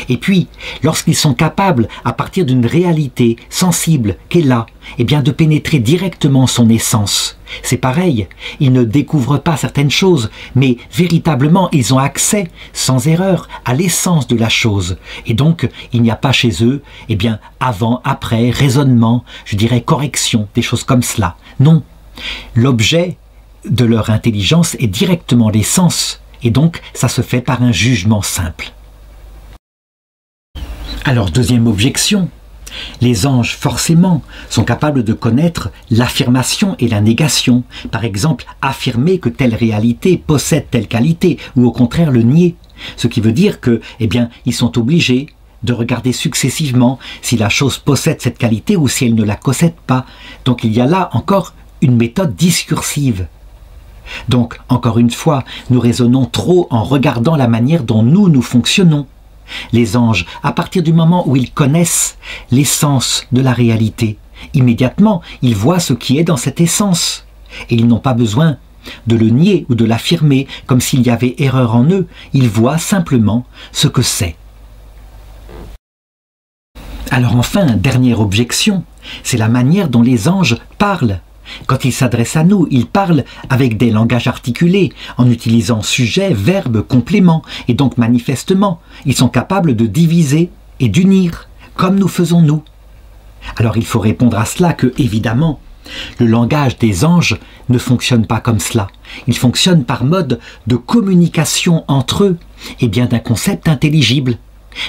Et puis, lorsqu'ils sont capables, à partir d'une réalité sensible qu'est là, eh bien de pénétrer directement son essence. C'est pareil, ils ne découvrent pas certaines choses, mais véritablement ils ont accès, sans erreur, à l'essence de la chose. Et donc, il n'y a pas chez eux, eh bien, avant, après, raisonnement, je dirais correction, des choses comme cela. Non, l'objet de leur intelligence est directement l'essence, et donc ça se fait par un jugement simple. Alors, deuxième objection, les anges, forcément, sont capables de connaître l'affirmation et la négation. Par exemple, affirmer que telle réalité possède telle qualité, ou au contraire le nier. Ce qui veut dire que, eh bien, ils sont obligés de regarder successivement si la chose possède cette qualité ou si elle ne la possède pas. Donc il y a là encore une méthode discursive. Donc, encore une fois, nous raisonnons trop en regardant la manière dont nous fonctionnons. Les anges, à partir du moment où ils connaissent l'essence de la réalité, immédiatement, ils voient ce qui est dans cette essence. Et ils n'ont pas besoin de le nier ou de l'affirmer comme s'il y avait erreur en eux. Ils voient simplement ce que c'est. Alors enfin, dernière objection, c'est la manière dont les anges parlent. Quand ils s'adressent à nous, ils parlent avec des langages articulés, en utilisant sujet, verbe, complément, et donc manifestement, ils sont capables de diviser et d'unir, comme nous faisons nous. Alors il faut répondre à cela que, évidemment, le langage des anges ne fonctionne pas comme cela. Il fonctionne par mode de communication entre eux, et bien d'un concept intelligible.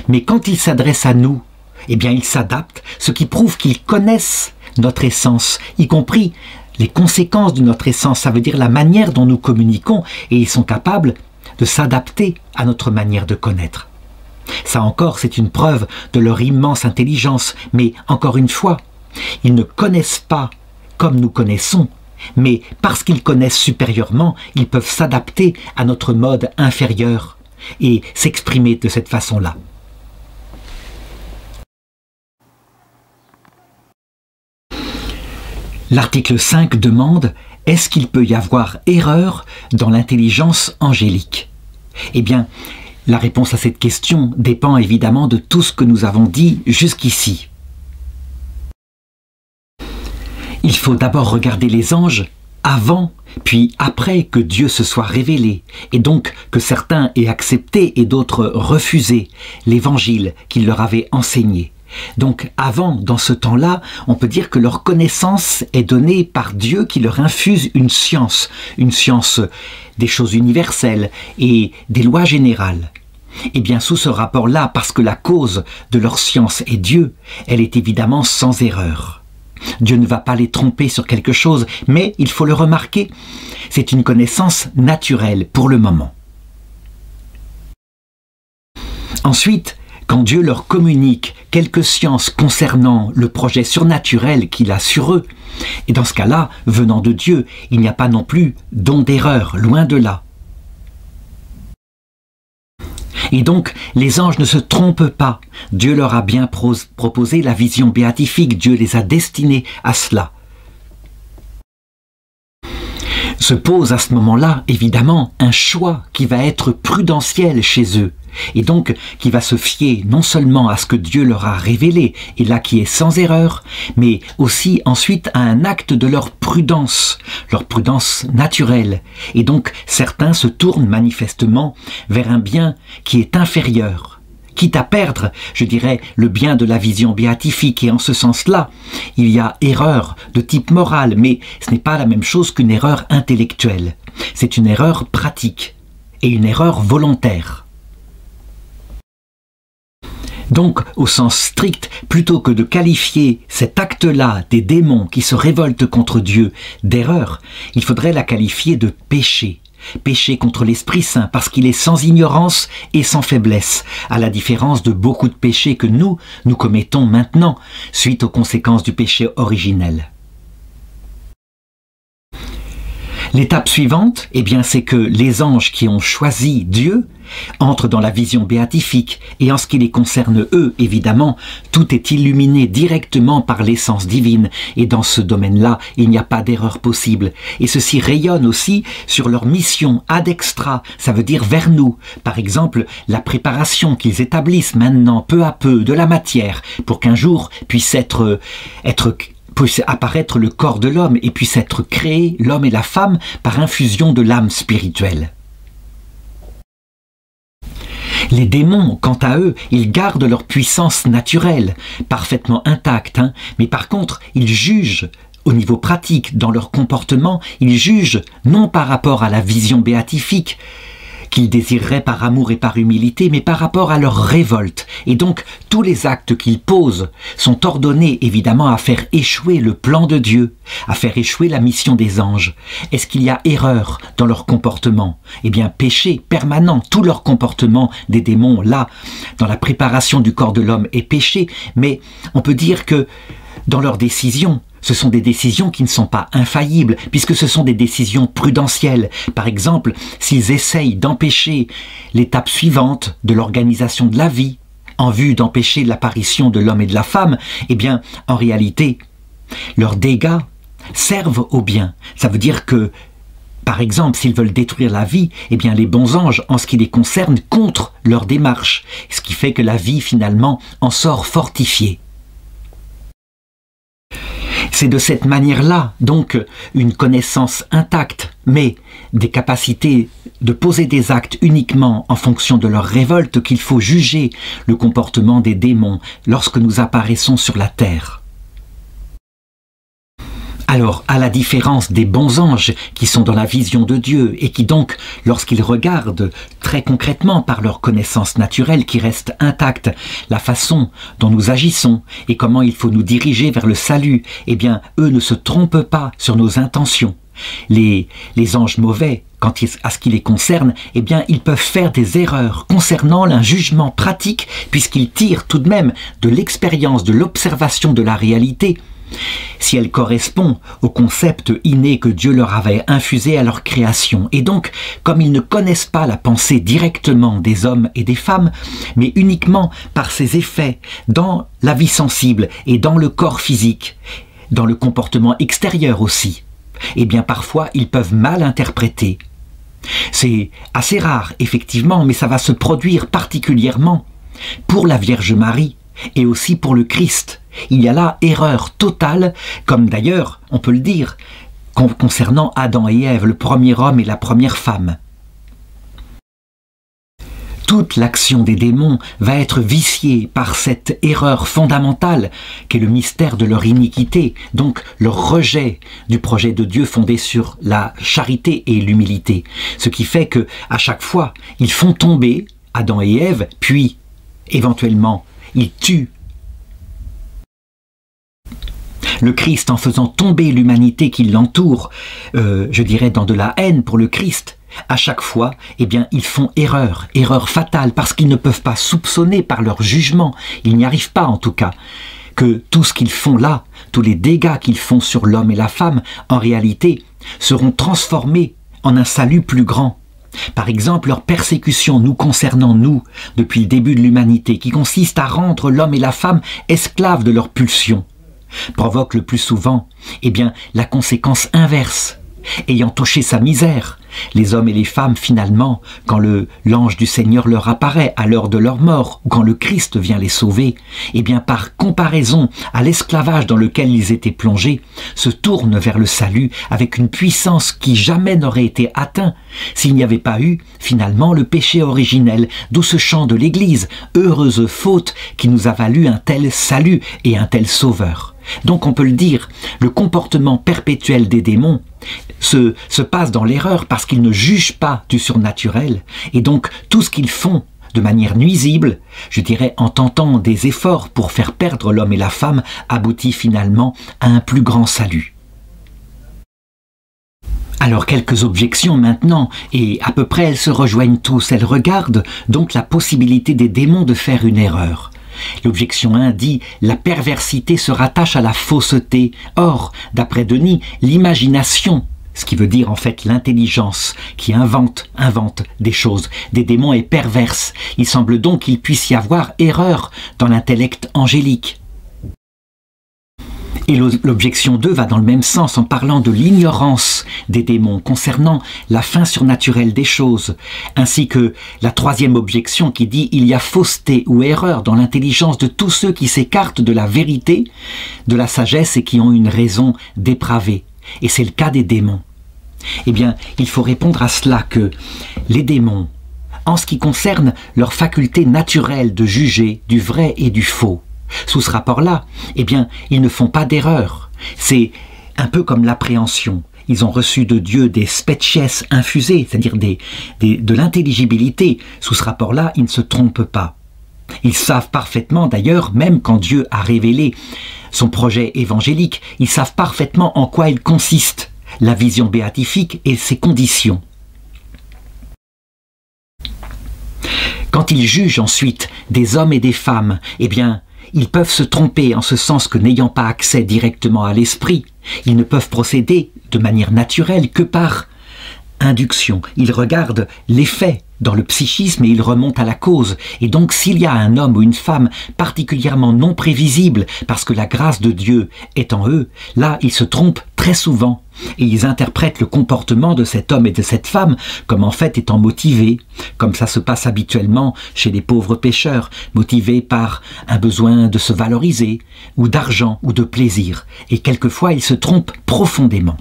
Mais quand ils s'adressent à nous, eh bien ils s'adaptent, ce qui prouve qu'ils connaissent notre essence, y compris les conséquences de notre essence, ça veut dire la manière dont nous communiquons, et ils sont capables de s'adapter à notre manière de connaître. Ça encore, c'est une preuve de leur immense intelligence, mais encore une fois, ils ne connaissent pas comme nous connaissons, mais parce qu'ils connaissent supérieurement, ils peuvent s'adapter à notre mode inférieur et s'exprimer de cette façon-là. L'article 5 demande « Est-ce qu'il peut y avoir erreur dans l'intelligence angélique ?» Eh bien, la réponse à cette question dépend évidemment de tout ce que nous avons dit jusqu'ici. Il faut d'abord regarder les anges avant, puis après que Dieu se soit révélé, et donc que certains aient accepté et d'autres refusé l'évangile qu'il leur avait enseigné. Donc avant, dans ce temps-là, on peut dire que leur connaissance est donnée par Dieu qui leur infuse une science des choses universelles et des lois générales. Et bien sous ce rapport-là, parce que la cause de leur science est Dieu, elle est évidemment sans erreur. Dieu ne va pas les tromper sur quelque chose, mais il faut le remarquer, c'est une connaissance naturelle pour le moment. Ensuite, quand Dieu leur communique quelques sciences concernant le projet surnaturel qu'il a sur eux, et dans ce cas-là, venant de Dieu, il n'y a pas non plus don d'erreur, loin de là. Et donc, les anges ne se trompent pas. Dieu leur a bien proposé la vision béatifique, Dieu les a destinés à cela. Se pose à ce moment-là, évidemment, un choix qui va être prudentiel chez eux, et donc qui va se fier non seulement à ce que Dieu leur a révélé, et là qui est sans erreur, mais aussi ensuite à un acte de leur prudence naturelle. Et donc certains se tournent manifestement vers un bien qui est inférieur, quitte à perdre, je dirais, le bien de la vision béatifique. Et en ce sens-là, il y a erreur de type moral, mais ce n'est pas la même chose qu'une erreur intellectuelle. C'est une erreur pratique et une erreur volontaire. Donc, au sens strict, plutôt que de qualifier cet acte-là des démons qui se révoltent contre Dieu d'erreur, il faudrait la qualifier de péché. Péché contre l'Esprit Saint, parce qu'il est sans ignorance et sans faiblesse, à la différence de beaucoup de péchés que nous commettons maintenant, suite aux conséquences du péché originel. L'étape suivante, eh bien, c'est que les anges qui ont choisi Dieu entrent dans la vision béatifique, et en ce qui les concerne eux, évidemment, tout est illuminé directement par l'essence divine, et dans ce domaine-là, il n'y a pas d'erreur possible. Et ceci rayonne aussi sur leur mission ad extra, ça veut dire vers nous. Par exemple, la préparation qu'ils établissent maintenant, peu à peu, de la matière, pour qu'un jour puisse puisse apparaître le corps de l'homme et puisse être créé, l'homme et la femme, par infusion de l'âme spirituelle. Les démons, quant à eux, ils gardent leur puissance naturelle, parfaitement intacte, mais par contre, ils jugent, au niveau pratique, dans leur comportement, ils jugent non par rapport à la vision béatifique, qu'ils désireraient par amour et par humilité, mais par rapport à leur révolte. Et donc, tous les actes qu'ils posent sont ordonnés, évidemment, à faire échouer le plan de Dieu, à faire échouer la mission des anges. Est-ce qu'il y a erreur dans leur comportement? Eh bien, péché permanent, tout leur comportement des démons, là, dans la préparation du corps de l'homme, est péché, mais on peut dire que dans leurs décisions, ce sont des décisions qui ne sont pas infaillibles, puisque ce sont des décisions prudentielles. Par exemple, s'ils essayent d'empêcher l'étape suivante de l'organisation de la vie, en vue d'empêcher l'apparition de l'homme et de la femme, eh bien, en réalité, leurs dégâts servent au bien. Ça veut dire que, par exemple, s'ils veulent détruire la vie, eh bien, les bons anges, en ce qui les concerne, contre leur démarche, ce qui fait que la vie, finalement, en sort fortifiée. C'est de cette manière-là, donc, une connaissance intacte, mais des capacités de poser des actes uniquement en fonction de leur révolte, qu'il faut juger le comportement des démons lorsque nous apparaissons sur la terre. Alors, à la différence des bons anges qui sont dans la vision de Dieu et qui donc, lorsqu'ils regardent très concrètement par leur connaissance naturelle qui reste intacte, la façon dont nous agissons et comment il faut nous diriger vers le salut, eh bien, eux ne se trompent pas sur nos intentions. Les anges mauvais, à ce qui les concerne, eh bien, ils peuvent faire des erreurs concernant un jugement pratique puisqu'ils tirent tout de même de l'expérience, de l'observation de la réalité, si elle correspond au concept inné que Dieu leur avait infusé à leur création. Et donc, comme ils ne connaissent pas la pensée directement des hommes et des femmes, mais uniquement par ses effets dans la vie sensible et dans le corps physique, dans le comportement extérieur aussi, eh bien parfois ils peuvent mal interpréter. C'est assez rare, effectivement, mais ça va se produire particulièrement pour la Vierge Marie et aussi pour le Christ. Il y a là erreur totale, comme d'ailleurs, on peut le dire, concernant Adam et Ève, le premier homme et la première femme. Toute l'action des démons va être viciée par cette erreur fondamentale qu'est le mystère de leur iniquité, donc leur rejet du projet de Dieu fondé sur la charité et l'humilité. Ce qui fait que à chaque fois, ils font tomber Adam et Ève, puis éventuellement, ils tuent le Christ en faisant tomber l'humanité qui l'entoure, je dirais dans de la haine pour le Christ. À chaque fois, eh bien, ils font erreur fatale, parce qu'ils ne peuvent pas soupçonner par leur jugement, ils n'y arrivent pas en tout cas, que tout ce qu'ils font là, tous les dégâts qu'ils font sur l'homme et la femme, en réalité, seront transformés en un salut plus grand. Par exemple, leur persécution nous concernant, nous, depuis le début de l'humanité, qui consiste à rendre l'homme et la femme esclaves de leurs pulsions, provoque le plus souvent, eh bien, la conséquence inverse ayant touché sa misère. Les hommes et les femmes, finalement, quand l'ange du Seigneur leur apparaît à l'heure de leur mort, ou quand le Christ vient les sauver, eh bien par comparaison à l'esclavage dans lequel ils étaient plongés, se tournent vers le salut avec une puissance qui jamais n'aurait été atteinte s'il n'y avait pas eu, finalement, le péché originel, d'où ce chant de l'Église, heureuse faute qui nous a valu un tel salut et un tel sauveur. Donc on peut le dire, le comportement perpétuel des démons se passe dans l'erreur parce qu'ils ne jugent pas du surnaturel, et donc tout ce qu'ils font de manière nuisible, je dirais en tentant des efforts pour faire perdre l'homme et la femme, aboutit finalement à un plus grand salut. Alors quelques objections maintenant, et à peu près elles se rejoignent tous, elles regardent donc la possibilité des démons de faire une erreur. L'objection 1 dit « La perversité se rattache à la fausseté ». Or, d'après Denis, l'imagination, ce qui veut dire en fait l'intelligence qui invente des choses, des démons est perverse. Il semble donc qu'il puisse y avoir erreur dans l'intellect angélique. Et l'objection 2 va dans le même sens en parlant de l'ignorance des démons concernant la fin surnaturelle des choses, ainsi que la troisième objection qui dit il y a fausseté ou erreur dans l'intelligence de tous ceux qui s'écartent de la vérité, de la sagesse et qui ont une raison dépravée. Et c'est le cas des démons. Eh bien, il faut répondre à cela que les démons, en ce qui concerne leur faculté naturelle de juger du vrai et du faux, sous ce rapport-là, eh bien, ils ne font pas d'erreur. C'est un peu comme l'appréhension. Ils ont reçu de Dieu des species infusées, c'est-à-dire de l'intelligibilité. Sous ce rapport-là, ils ne se trompent pas. Ils savent parfaitement, d'ailleurs, même quand Dieu a révélé son projet évangélique, ils savent parfaitement en quoi il consiste, la vision béatifique et ses conditions. Quand ils jugent ensuite des hommes et des femmes, eh bien, ils peuvent se tromper en ce sens que n'ayant pas accès directement à l'esprit, ils ne peuvent procéder de manière naturelle que par induction. Ils regardent l'effet dans le psychisme et ils remontent à la cause. Et donc s'il y a un homme ou une femme particulièrement non prévisible parce que la grâce de Dieu est en eux, là ils se trompent très souvent et ils interprètent le comportement de cet homme et de cette femme comme en fait étant motivés, comme ça se passe habituellement chez les pauvres pécheurs, motivés par un besoin de se valoriser ou d'argent ou de plaisir. Et quelquefois ils se trompent profondément.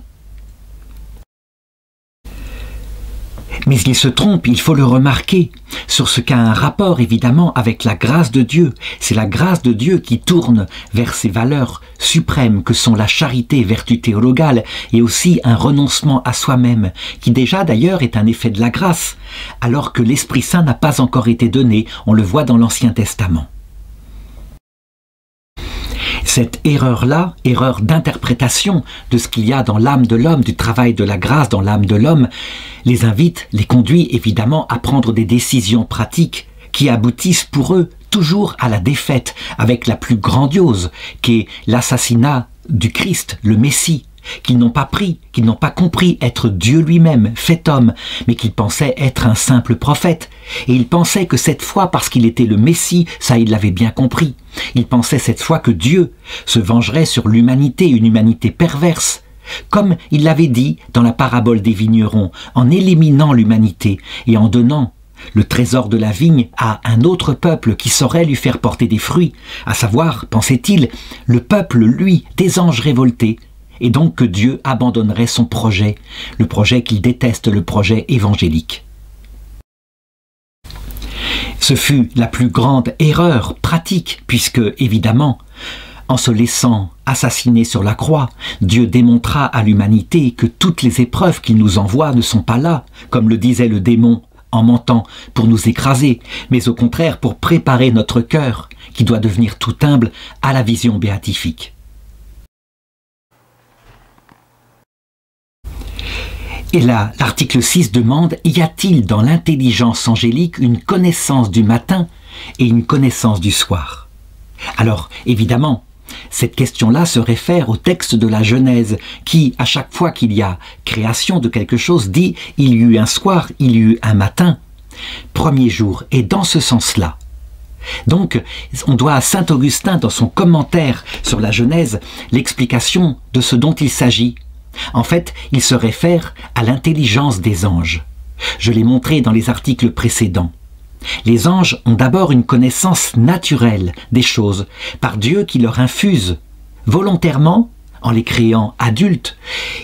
Mais il se trompe, il faut le remarquer, sur ce qu'a un rapport évidemment avec la grâce de Dieu. C'est la grâce de Dieu qui tourne vers ces valeurs suprêmes que sont la charité, vertu théologale, et aussi un renoncement à soi-même, qui déjà d'ailleurs est un effet de la grâce, alors que l'Esprit Saint n'a pas encore été donné, on le voit dans l'Ancien Testament. Cette erreur-là, erreur d'interprétation de ce qu'il y a dans l'âme de l'homme, du travail de la grâce dans l'âme de l'homme, les invite, les conduit évidemment à prendre des décisions pratiques qui aboutissent pour eux toujours à la défaite, avec la plus grandiose, qui est l'assassinat du Christ, le Messie, qu'ils n'ont pas pris, qu'ils n'ont pas compris être Dieu lui-même, fait homme, mais qu'ils pensaient être un simple prophète. Et ils pensaient que cette fois, parce qu'il était le Messie, ça ils l'avaient bien compris. Ils pensaient cette fois que Dieu se vengerait sur l'humanité, une humanité perverse, comme il l'avait dit dans la parabole des vignerons, en éliminant l'humanité et en donnant le trésor de la vigne à un autre peuple qui saurait lui faire porter des fruits, à savoir, pensait-il, le peuple, lui, des anges révoltés, et donc que Dieu abandonnerait son projet, le projet qu'il déteste, le projet évangélique. Ce fut la plus grande erreur pratique, puisque, évidemment, en se laissant assassiner sur la croix, Dieu démontra à l'humanité que toutes les épreuves qu'il nous envoie ne sont pas là, comme le disait le démon en mentant, pour nous écraser, mais au contraire pour préparer notre cœur, qui doit devenir tout humble à la vision béatifique. Et là, l'article 6 demande, y a-t-il dans l'intelligence angélique une connaissance du matin et une connaissance du soir? Alors, évidemment, cette question-là se réfère au texte de la Genèse, qui, à chaque fois qu'il y a création de quelque chose, dit « il y eut un soir, il y eut un matin », premier jour, et dans ce sens-là. Donc, on doit à saint Augustin, dans son commentaire sur la Genèse, l'explication de ce dont il s'agit. En fait, il se réfère à l'intelligence des anges. Je l'ai montré dans les articles précédents. Les anges ont d'abord une connaissance naturelle des choses, par Dieu qui leur infuse volontairement, en les créant adultes,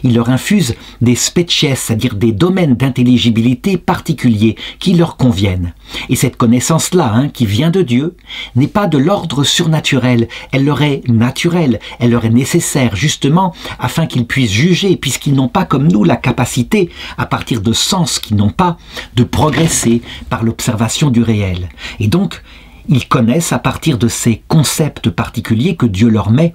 il leur infuse des species, c'est-à-dire des domaines d'intelligibilité particuliers qui leur conviennent. Et cette connaissance-là, qui vient de Dieu, n'est pas de l'ordre surnaturel, elle leur est naturelle, elle leur est nécessaire justement afin qu'ils puissent juger, puisqu'ils n'ont pas comme nous la capacité, à partir de sens qu'ils n'ont pas, de progresser par l'observation du réel. Et donc, ils connaissent à partir de ces concepts particuliers que Dieu leur met.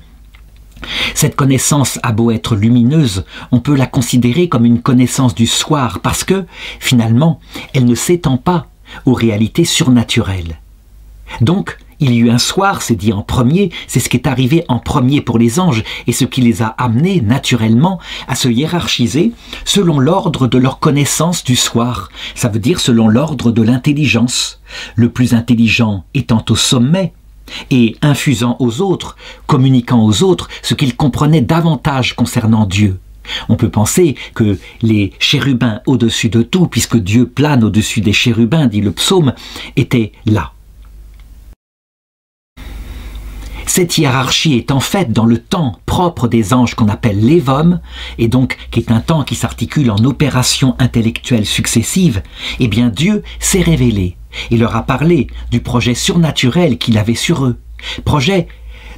Cette connaissance a beau être lumineuse, on peut la considérer comme une connaissance du soir parce que, finalement, elle ne s'étend pas aux réalités surnaturelles. Donc, il y eut un soir, c'est dit en premier, c'est ce qui est arrivé en premier pour les anges et ce qui les a amenés naturellement à se hiérarchiser selon l'ordre de leur connaissance du soir. Ça veut dire selon l'ordre de l'intelligence, le plus intelligent étant au sommet, et infusant aux autres, communiquant aux autres ce qu'ils comprenaient davantage concernant Dieu. On peut penser que les chérubins au-dessus de tout, puisque Dieu plane au-dessus des chérubins, dit le psaume, étaient là. Cette hiérarchie est en fait dans le temps propre des anges qu'on appelle l'évom, et donc qui est un temps qui s'articule en opérations intellectuelles successives, eh bien Dieu s'est révélé et leur a parlé du projet surnaturel qu'il avait sur eux, projet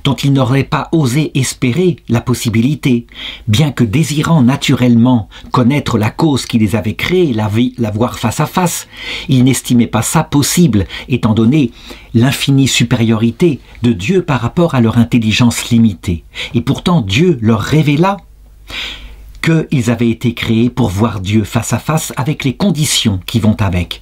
dont ils n'auraient pas osé espérer la possibilité, bien que désirant naturellement connaître la cause qui les avait créés, la voir face à face, ils n'estimaient pas ça possible, étant donné l'infinie supériorité de Dieu par rapport à leur intelligence limitée. Et pourtant Dieu leur révéla qu'ils avaient été créés pour voir Dieu face à face avec les conditions qui vont avec.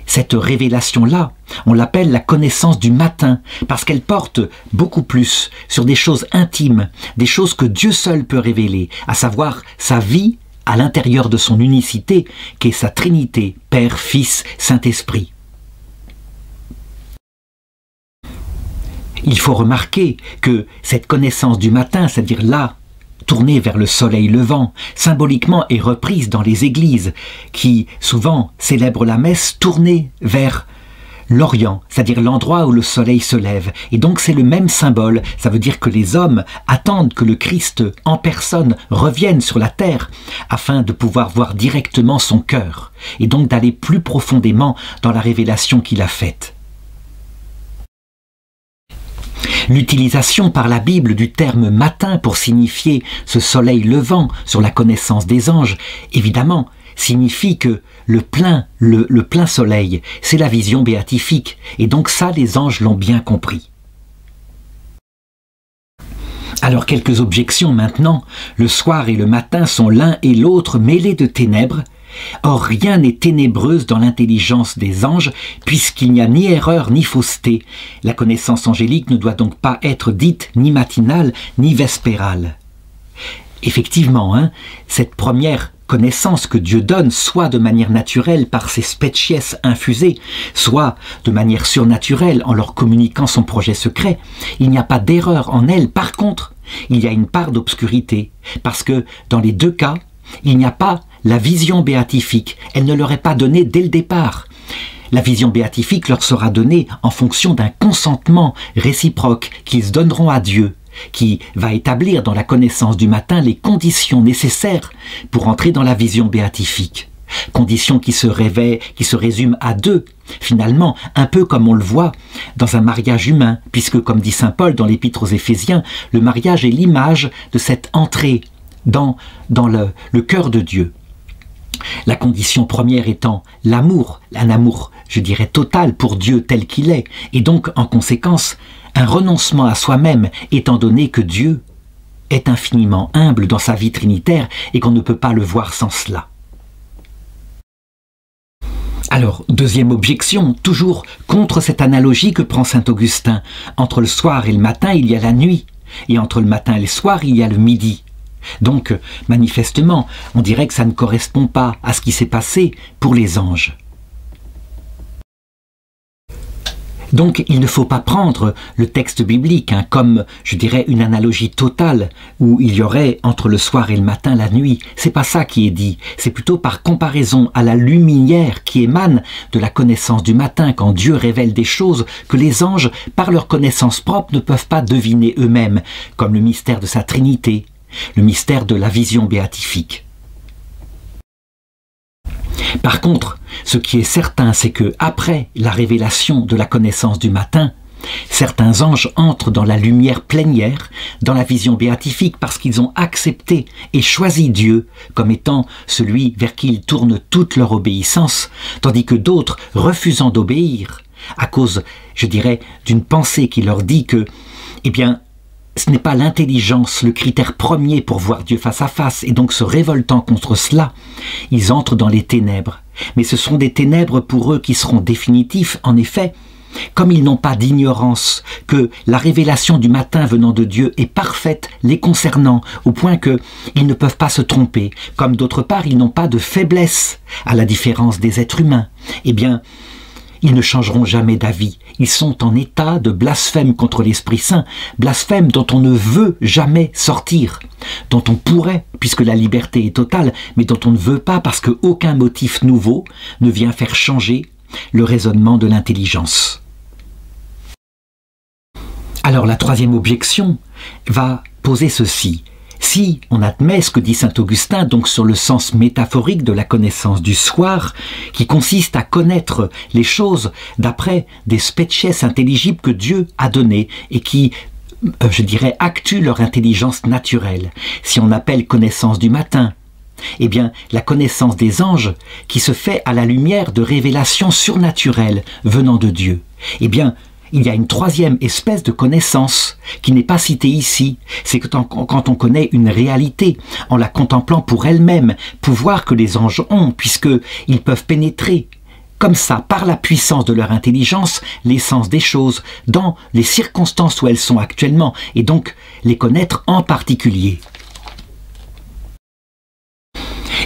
Cette révélation-là, on l'appelle la connaissance du matin, parce qu'elle porte beaucoup plus sur des choses intimes, des choses que Dieu seul peut révéler, à savoir sa vie à l'intérieur de son unicité, qu'est sa Trinité, Père, Fils, Saint-Esprit. Il faut remarquer que cette connaissance du matin, c'est-à-dire là, tournée vers le soleil levant, symboliquement est reprise dans les églises, qui souvent célèbrent la messe tournée vers l'Orient, c'est-à-dire l'endroit où le soleil se lève. Et donc c'est le même symbole, ça veut dire que les hommes attendent que le Christ en personne revienne sur la terre, afin de pouvoir voir directement son cœur, et donc d'aller plus profondément dans la révélation qu'il a faite. L'utilisation par la Bible du terme matin pour signifier ce soleil levant sur la connaissance des anges, évidemment, signifie que le plein soleil, c'est la vision béatifique, et donc ça, les anges l'ont bien compris. Alors quelques objections maintenant, le soir et le matin sont l'un et l'autre mêlés de ténèbres. Or rien n'est ténébreuse dans l'intelligence des anges, puisqu'il n'y a ni erreur ni fausseté. La connaissance angélique ne doit donc pas être dite ni matinale ni vespérale. Effectivement, cette première connaissance que Dieu donne, soit de manière naturelle par ses species infusées, soit de manière surnaturelle en leur communiquant son projet secret, il n'y a pas d'erreur en elle. Par contre, il y a une part d'obscurité, parce que dans les deux cas, il n'y a pas la vision béatifique, elle ne leur est pas donnée dès le départ. La vision béatifique leur sera donnée en fonction d'un consentement réciproque qu'ils donneront à Dieu, qui va établir dans la connaissance du matin les conditions nécessaires pour entrer dans la vision béatifique. Conditions qui se résument à deux, finalement, un peu comme on le voit dans un mariage humain, puisque comme dit saint Paul dans l'épître aux Éphésiens, le mariage est l'image de cette entrée dans le cœur de Dieu. La condition première étant l'amour, un amour, je dirais, total pour Dieu tel qu'il est, et donc, en conséquence, un renoncement à soi-même, étant donné que Dieu est infiniment humble dans sa vie trinitaire et qu'on ne peut pas le voir sans cela. Alors, deuxième objection, toujours contre cette analogie que prend saint Augustin. Entre le soir et le matin, il y a la nuit, et entre le matin et le soir, il y a le midi. Donc, manifestement, on dirait que ça ne correspond pas à ce qui s'est passé pour les anges. Donc il ne faut pas prendre le texte biblique comme, je dirais, une analogie totale où il y aurait entre le soir et le matin la nuit. C'est pas ça qui est dit. C'est plutôt par comparaison à la lumière qui émane de la connaissance du matin quand Dieu révèle des choses que les anges, par leur connaissance propre, ne peuvent pas deviner eux-mêmes, comme le mystère de sa Trinité, le mystère de la vision béatifique. Par contre, ce qui est certain, c'est que après la révélation de la connaissance du matin, certains anges entrent dans la lumière plénière, dans la vision béatifique, parce qu'ils ont accepté et choisi Dieu comme étant celui vers qui ils tournent toute leur obéissance, tandis que d'autres, refusant d'obéir, à cause, je dirais, d'une pensée qui leur dit que, eh bien, ce n'est pas l'intelligence le critère premier pour voir Dieu face à face, et donc se révoltant contre cela, ils entrent dans les ténèbres. Mais ce sont des ténèbres pour eux qui seront définitifs, en effet, comme ils n'ont pas d'ignorance, que la révélation du matin venant de Dieu est parfaite les concernant, au point qu'ils ne peuvent pas se tromper, comme d'autre part ils n'ont pas de faiblesse, à la différence des êtres humains. Eh bien, ils ne changeront jamais d'avis. Ils sont en état de blasphème contre l'Esprit Saint, blasphème dont on ne veut jamais sortir, dont on pourrait, puisque la liberté est totale, mais dont on ne veut pas parce qu'aucun motif nouveau ne vient faire changer le raisonnement de l'intelligence. Alors la troisième objection va poser ceci. Si on admet ce que dit saint Augustin, donc sur le sens métaphorique de la connaissance du soir, qui consiste à connaître les choses d'après des species intelligibles que Dieu a données et qui, je dirais, actuent leur intelligence naturelle, si on appelle connaissance du matin, eh bien, la connaissance des anges qui se fait à la lumière de révélations surnaturelles venant de Dieu, eh bien, il y a une troisième espèce de connaissance qui n'est pas citée ici. C'est que quand on connaît une réalité, en la contemplant pour elle-même, pouvoir que les anges ont, puisqu'ils peuvent pénétrer, comme ça, par la puissance de leur intelligence, l'essence des choses, dans les circonstances où elles sont actuellement, et donc les connaître en particulier.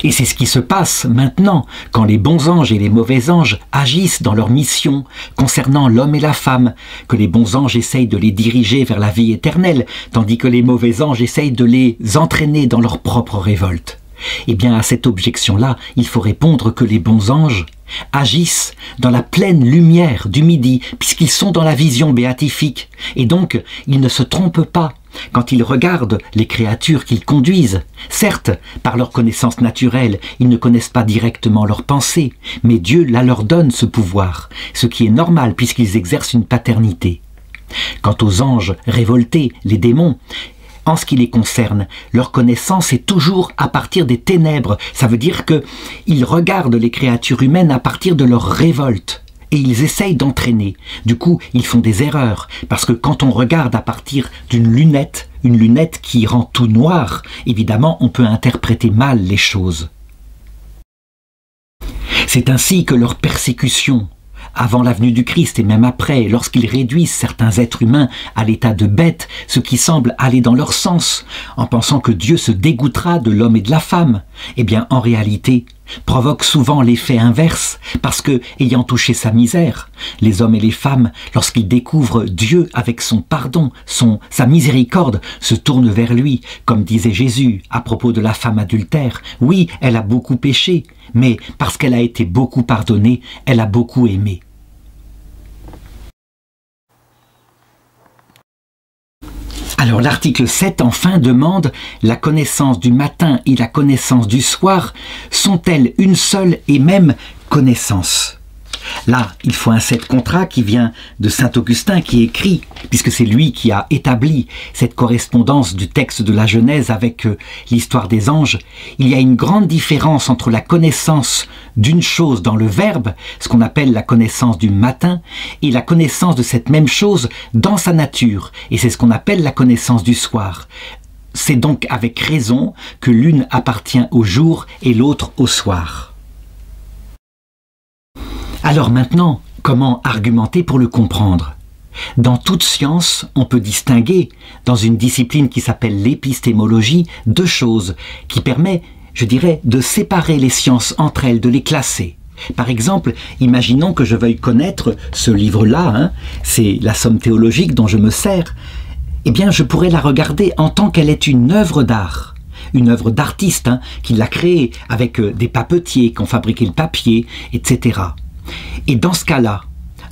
Et c'est ce qui se passe maintenant, quand les bons anges et les mauvais anges agissent dans leur mission concernant l'homme et la femme, que les bons anges essayent de les diriger vers la vie éternelle, tandis que les mauvais anges essayent de les entraîner dans leur propre révolte. Eh bien, à cette objection-là, il faut répondre que les bons anges agissent dans la pleine lumière du midi, puisqu'ils sont dans la vision béatifique, et donc ils ne se trompent pas quand ils regardent les créatures qu'ils conduisent. Certes, par leur connaissance naturelle, ils ne connaissent pas directement leurs pensées, mais Dieu leur donne ce pouvoir, ce qui est normal puisqu'ils exercent une paternité. Quant aux anges révoltés, les démons, en ce qui les concerne, leur connaissance est toujours à partir des ténèbres. Ça veut dire qu'ils regardent les créatures humaines à partir de leur révolte. Et ils essayent d'entraîner. Du coup, ils font des erreurs. Parce que quand on regarde à partir d'une lunette, une lunette qui rend tout noir, évidemment, on peut interpréter mal les choses. C'est ainsi que leur persécution, avant la venue du Christ et même après, lorsqu'ils réduisent certains êtres humains à l'état de bêtes, ce qui semble aller dans leur sens, en pensant que Dieu se dégoûtera de l'homme et de la femme, eh bien en réalité, provoque souvent l'effet inverse, parce que, ayant touché sa misère, les hommes et les femmes, lorsqu'ils découvrent Dieu avec son pardon, sa miséricorde, se tournent vers lui, comme disait Jésus à propos de la femme adultère. Oui, elle a beaucoup péché, mais parce qu'elle a été beaucoup pardonnée, elle a beaucoup aimé. Alors l'article 7 enfin demande « La connaissance du matin et la connaissance du soir sont-elles une seule et même connaissance ?» Là, il faut un 7 contrat qui vient de saint Augustin qui écrit, puisque c'est lui qui a établi cette correspondance du texte de la Genèse avec l'histoire des anges. Il y a une grande différence entre la connaissance d'une chose dans le verbe, ce qu'on appelle la connaissance du matin, et la connaissance de cette même chose dans sa nature, et c'est ce qu'on appelle la connaissance du soir. C'est donc avec raison que l'une appartient au jour et l'autre au soir. Alors maintenant, comment argumenter pour le comprendre? Dans toute science, on peut distinguer, dans une discipline qui s'appelle l'épistémologie, deux choses qui permettent, je dirais, de séparer les sciences entre elles, de les classer. Par exemple, imaginons que je veuille connaître ce livre-là, hein, c'est la somme théologique dont je me sers. Eh bien, je pourrais la regarder en tant qu'elle est une œuvre d'art, une œuvre d'artiste, hein, qui l'a créée avec des papetiers qui ont fabriqué le papier, etc. Et dans ce cas-là,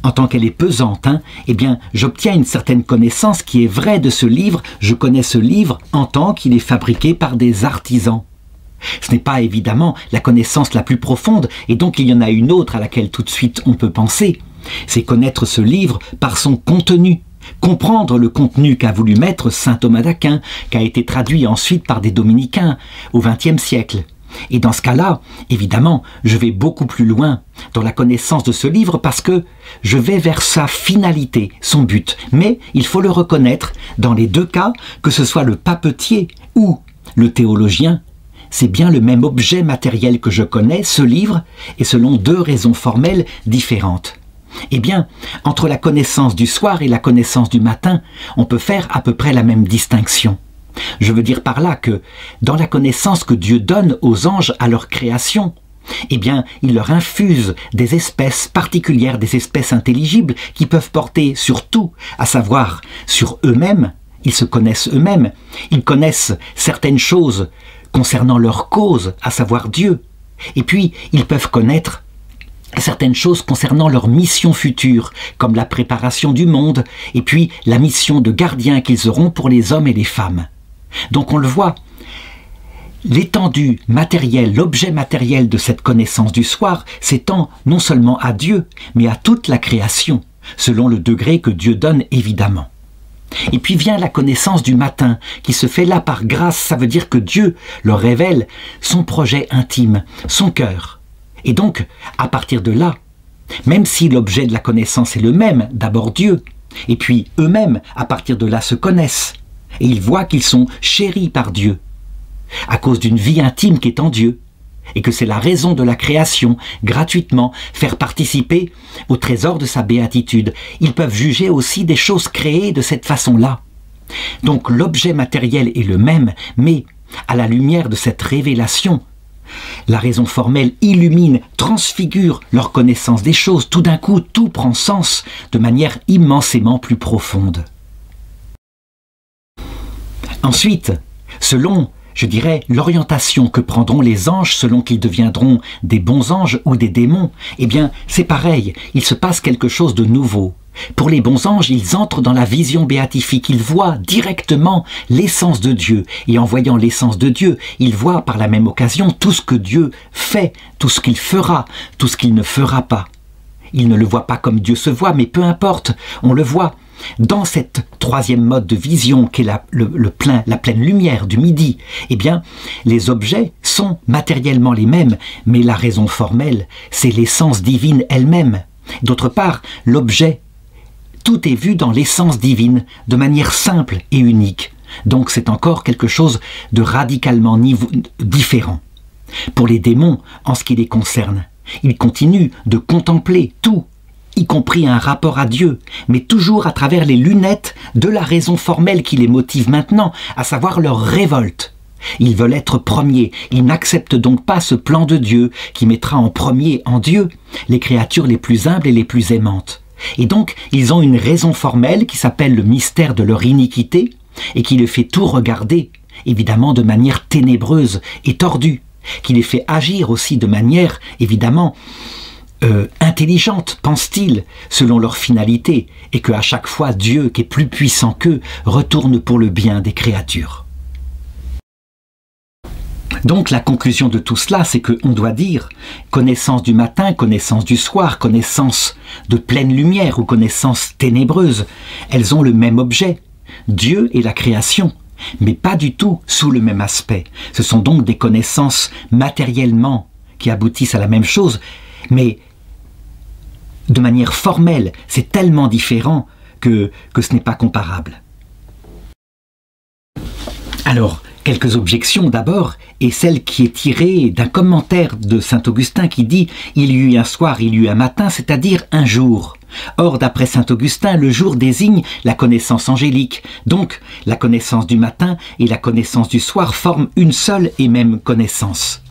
en tant qu'elle est pesante, hein, eh bien, j'obtiens une certaine connaissance qui est vraie de ce livre. Je connais ce livre en tant qu'il est fabriqué par des artisans. Ce n'est pas évidemment la connaissance la plus profonde, et donc il y en a une autre à laquelle tout de suite on peut penser. C'est connaître ce livre par son contenu, comprendre le contenu qu'a voulu mettre saint Thomas d'Aquin, qui a été traduit ensuite par des dominicains au XXe siècle. Et dans ce cas-là, évidemment, je vais beaucoup plus loin dans la connaissance de ce livre parce que je vais vers sa finalité, son but. Mais il faut le reconnaître, dans les deux cas, que ce soit le papetier ou le théologien, c'est bien le même objet matériel que je connais, ce livre, et selon deux raisons formelles différentes. Eh bien, entre la connaissance du soir et la connaissance du matin, on peut faire à peu près la même distinction. Je veux dire par là que, dans la connaissance que Dieu donne aux anges à leur création, eh bien, il leur infuse des espèces particulières, des espèces intelligibles qui peuvent porter sur tout, à savoir sur eux-mêmes. Ils se connaissent eux-mêmes, ils connaissent certaines choses concernant leur cause, à savoir Dieu. Et puis, ils peuvent connaître certaines choses concernant leur mission future, comme la préparation du monde, et puis la mission de gardien qu'ils auront pour les hommes et les femmes. Donc on le voit, l'étendue matérielle, l'objet matériel de cette connaissance du soir s'étend non seulement à Dieu, mais à toute la création, selon le degré que Dieu donne évidemment. Et puis vient la connaissance du matin, qui se fait là par grâce. Ça veut dire que Dieu leur révèle son projet intime, son cœur. Et donc, à partir de là, même si l'objet de la connaissance est le même, d'abord Dieu, et puis eux-mêmes, à partir de là, se connaissent. Et ils voient qu'ils sont chéris par Dieu, à cause d'une vie intime qui est en Dieu. Et que c'est la raison de la création, gratuitement, faire participer au trésor de sa béatitude. Ils peuvent juger aussi des choses créées de cette façon-là. Donc l'objet matériel est le même, mais à la lumière de cette révélation, la raison formelle illumine, transfigure leur connaissance des choses. Tout d'un coup, tout prend sens de manière immensément plus profonde. Ensuite, selon je dirais, l'orientation que prendront les anges selon qu'ils deviendront des bons anges ou des démons, eh bien, c'est pareil, il se passe quelque chose de nouveau. Pour les bons anges, ils entrent dans la vision béatifique, ils voient directement l'essence de Dieu, et en voyant l'essence de Dieu, ils voient par la même occasion tout ce que Dieu fait, tout ce qu'il fera, tout ce qu'il ne fera pas. Ils ne le voient pas comme Dieu se voit, mais peu importe, on le voit. Dans cette troisième mode de vision qui est la pleine lumière du midi, eh bien, les objets sont matériellement les mêmes, mais la raison formelle, c'est l'essence divine elle-même. D'autre part, l'objet, tout est vu dans l'essence divine, de manière simple et unique. Donc c'est encore quelque chose de radicalement différent. Pour les démons, en ce qui les concerne, ils continuent de contempler tout, y compris un rapport à Dieu, mais toujours à travers les lunettes de la raison formelle qui les motive maintenant, à savoir leur révolte. Ils veulent être premiers, ils n'acceptent donc pas ce plan de Dieu qui mettra en premier, en Dieu, les créatures les plus humbles et les plus aimantes. Et donc, ils ont une raison formelle qui s'appelle le mystère de leur iniquité et qui les fait tout regarder, évidemment de manière ténébreuse et tordue, qui les fait agir aussi de manière, évidemment, intelligente, pensent-ils, selon leur finalité, et qu'à chaque fois Dieu, qui est plus puissant qu'eux, retourne pour le bien des créatures. Donc la conclusion de tout cela, c'est qu'on doit dire connaissance du matin, connaissance du soir, connaissance de pleine lumière ou connaissance ténébreuse, elles ont le même objet, Dieu et la création, mais pas du tout sous le même aspect. Ce sont donc des connaissances matériellement qui aboutissent à la même chose, mais de manière formelle, c'est tellement différent que ce n'est pas comparable. Alors, quelques objections d'abord, et celle qui est tirée d'un commentaire de saint Augustin qui dit « Il y eut un soir, il y eut un matin », c'est-à-dire un jour. Or, d'après saint Augustin, le jour désigne la connaissance angélique. Donc, la connaissance du matin et la connaissance du soir forment une seule et même connaissance.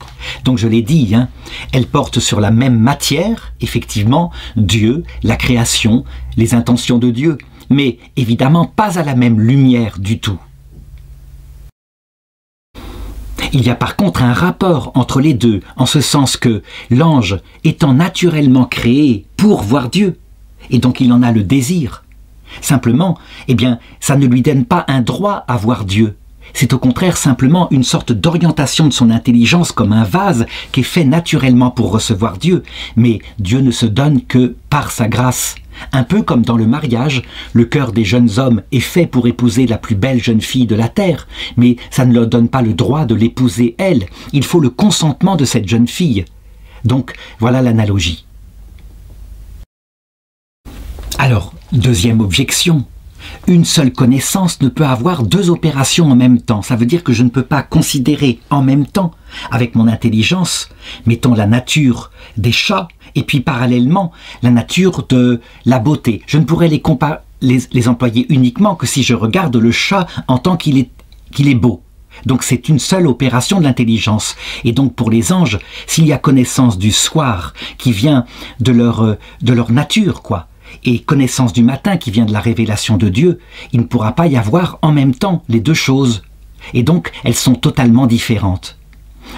Donc je l'ai dit, hein, elles portent sur la même matière, effectivement, Dieu, la création, les intentions de Dieu, mais évidemment pas à la même lumière du tout. Il y a par contre un rapport entre les deux, en ce sens que l'ange étant naturellement créé pour voir Dieu, et donc il en a le désir. Simplement, eh bien, ça ne lui donne pas un droit à voir Dieu. C'est au contraire simplement une sorte d'orientation de son intelligence comme un vase qui est fait naturellement pour recevoir Dieu, mais Dieu ne se donne que par sa grâce. Un peu comme dans le mariage, le cœur des jeunes hommes est fait pour épouser la plus belle jeune fille de la terre, mais ça ne leur donne pas le droit de l'épouser elle. Il faut le consentement de cette jeune fille. Donc, voilà l'analogie. Alors, deuxième objection. Une seule connaissance ne peut avoir deux opérations en même temps. Ça veut dire que je ne peux pas considérer en même temps, avec mon intelligence, mettons la nature des chats, et puis parallèlement la nature de la beauté. Je ne pourrais les employer uniquement que si je regarde le chat en tant qu'il est beau. Donc c'est une seule opération de l'intelligence. Et donc pour les anges, s'il y a connaissance du soir qui vient de leur nature, quoi, et connaissance du matin qui vient de la révélation de Dieu, il ne pourra pas y avoir en même temps les deux choses. Et donc, elles sont totalement différentes.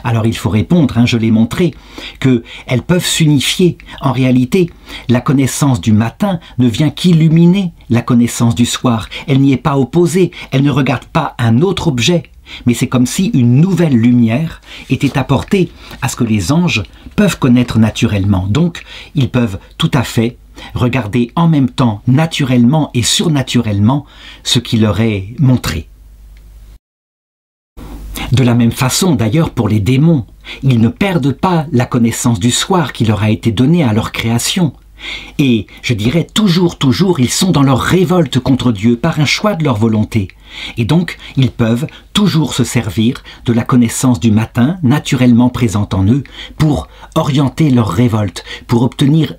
Alors il faut répondre, hein, je l'ai montré, qu'elles peuvent s'unifier. En réalité, la connaissance du matin ne vient qu'illuminer la connaissance du soir. Elle n'y est pas opposée, elle ne regarde pas un autre objet. Mais c'est comme si une nouvelle lumière était apportée à ce que les anges peuvent connaître naturellement. Donc, ils peuvent tout à fait regarder en même temps, naturellement et surnaturellement, ce qui leur est montré. De la même façon, d'ailleurs, pour les démons, ils ne perdent pas la connaissance du soir qui leur a été donnée à leur création. Et, je dirais, toujours, ils sont dans leur révolte contre Dieu par un choix de leur volonté. Et donc, ils peuvent toujours se servir de la connaissance du matin, naturellement présente en eux, pour orienter leur révolte, pour obtenir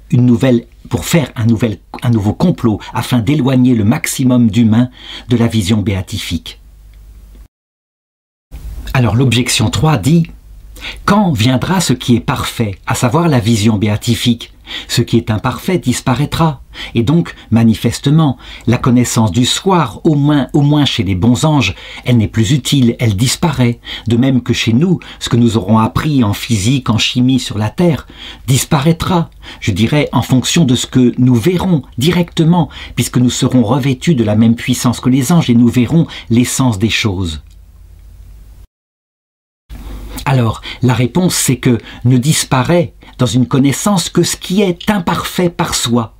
pour faire un nouveau complot, afin d'éloigner le maximum d'humains de la vision béatifique. Alors l'objection 3 dit « Quand viendra ce qui est parfait, à savoir la vision béatifique ? Ce qui est imparfait disparaîtra. Et donc, manifestement, la connaissance du soir, au moins chez les bons anges, elle n'est plus utile, elle disparaît. De même que chez nous, ce que nous aurons appris en physique, en chimie sur la Terre, disparaîtra, je dirais, en fonction de ce que nous verrons directement, puisque nous serons revêtus de la même puissance que les anges et nous verrons l'essence des choses. Alors, la réponse, c'est que ne disparaît dans une connaissance que ce qui est imparfait par soi.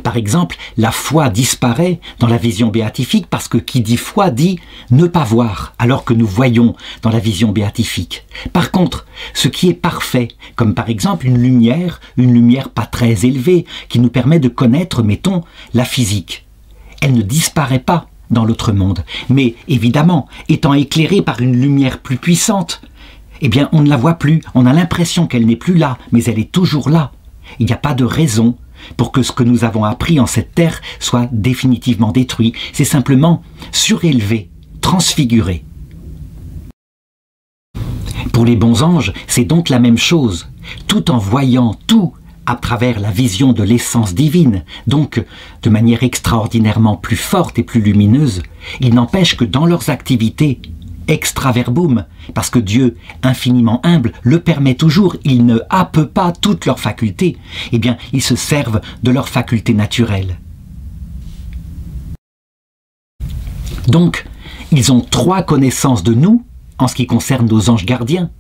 Par exemple, la foi disparaît dans la vision béatifique parce que qui dit foi dit ne pas voir, alors que nous voyons dans la vision béatifique. Par contre, ce qui est parfait, comme par exemple une lumière pas très élevée, qui nous permet de connaître, mettons, la physique, elle ne disparaît pas dans l'autre monde. Mais évidemment, étant éclairée par une lumière plus puissante, eh bien, on ne la voit plus, on a l'impression qu'elle n'est plus là, mais elle est toujours là. Il n'y a pas de raison pour que ce que nous avons appris en cette terre soit définitivement détruit. C'est simplement surélevé, transfiguré. Pour les bons anges, c'est donc la même chose. Tout en voyant tout à travers la vision de l'essence divine, donc de manière extraordinairement plus forte et plus lumineuse, il n'empêche que dans leurs activités, extra verbum, parce que Dieu, infiniment humble, le permet toujours, il ne happe pas toutes leurs facultés, eh bien, ils se servent de leurs facultés naturelles. Donc, ils ont trois connaissances de nous, en ce qui concerne nos anges gardiens.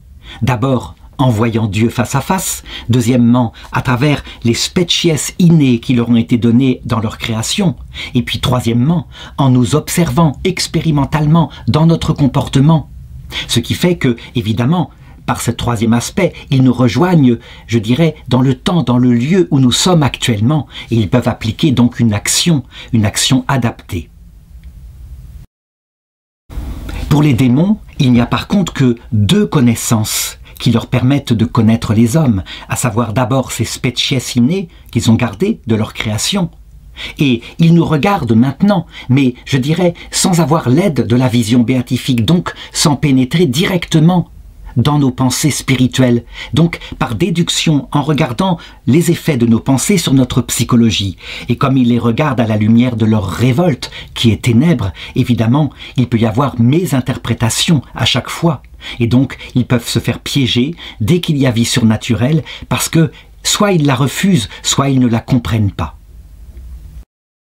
D'abord, en voyant Dieu face à face. Deuxièmement, à travers les species innées qui leur ont été données dans leur création. Et puis troisièmement, en nous observant expérimentalement dans notre comportement. Ce qui fait que, évidemment, par ce troisième aspect, ils nous rejoignent, je dirais, dans le temps, dans le lieu où nous sommes actuellement. Et ils peuvent appliquer donc une action adaptée. Pour les démons, il n'y a par contre que deux connaissances qui leur permettent de connaître les hommes, à savoir d'abord ces species innées qu'ils ont gardées de leur création. Et ils nous regardent maintenant, mais je dirais sans avoir l'aide de la vision béatifique, donc sans pénétrer directement dans nos pensées spirituelles. Donc, par déduction, en regardant les effets de nos pensées sur notre psychologie. Et comme ils les regardent à la lumière de leur révolte, qui est ténèbres, évidemment, il peut y avoir mes interprétations à chaque fois. Et donc, ils peuvent se faire piéger dès qu'il y a vie surnaturelle, parce que soit ils la refusent, soit ils ne la comprennent pas.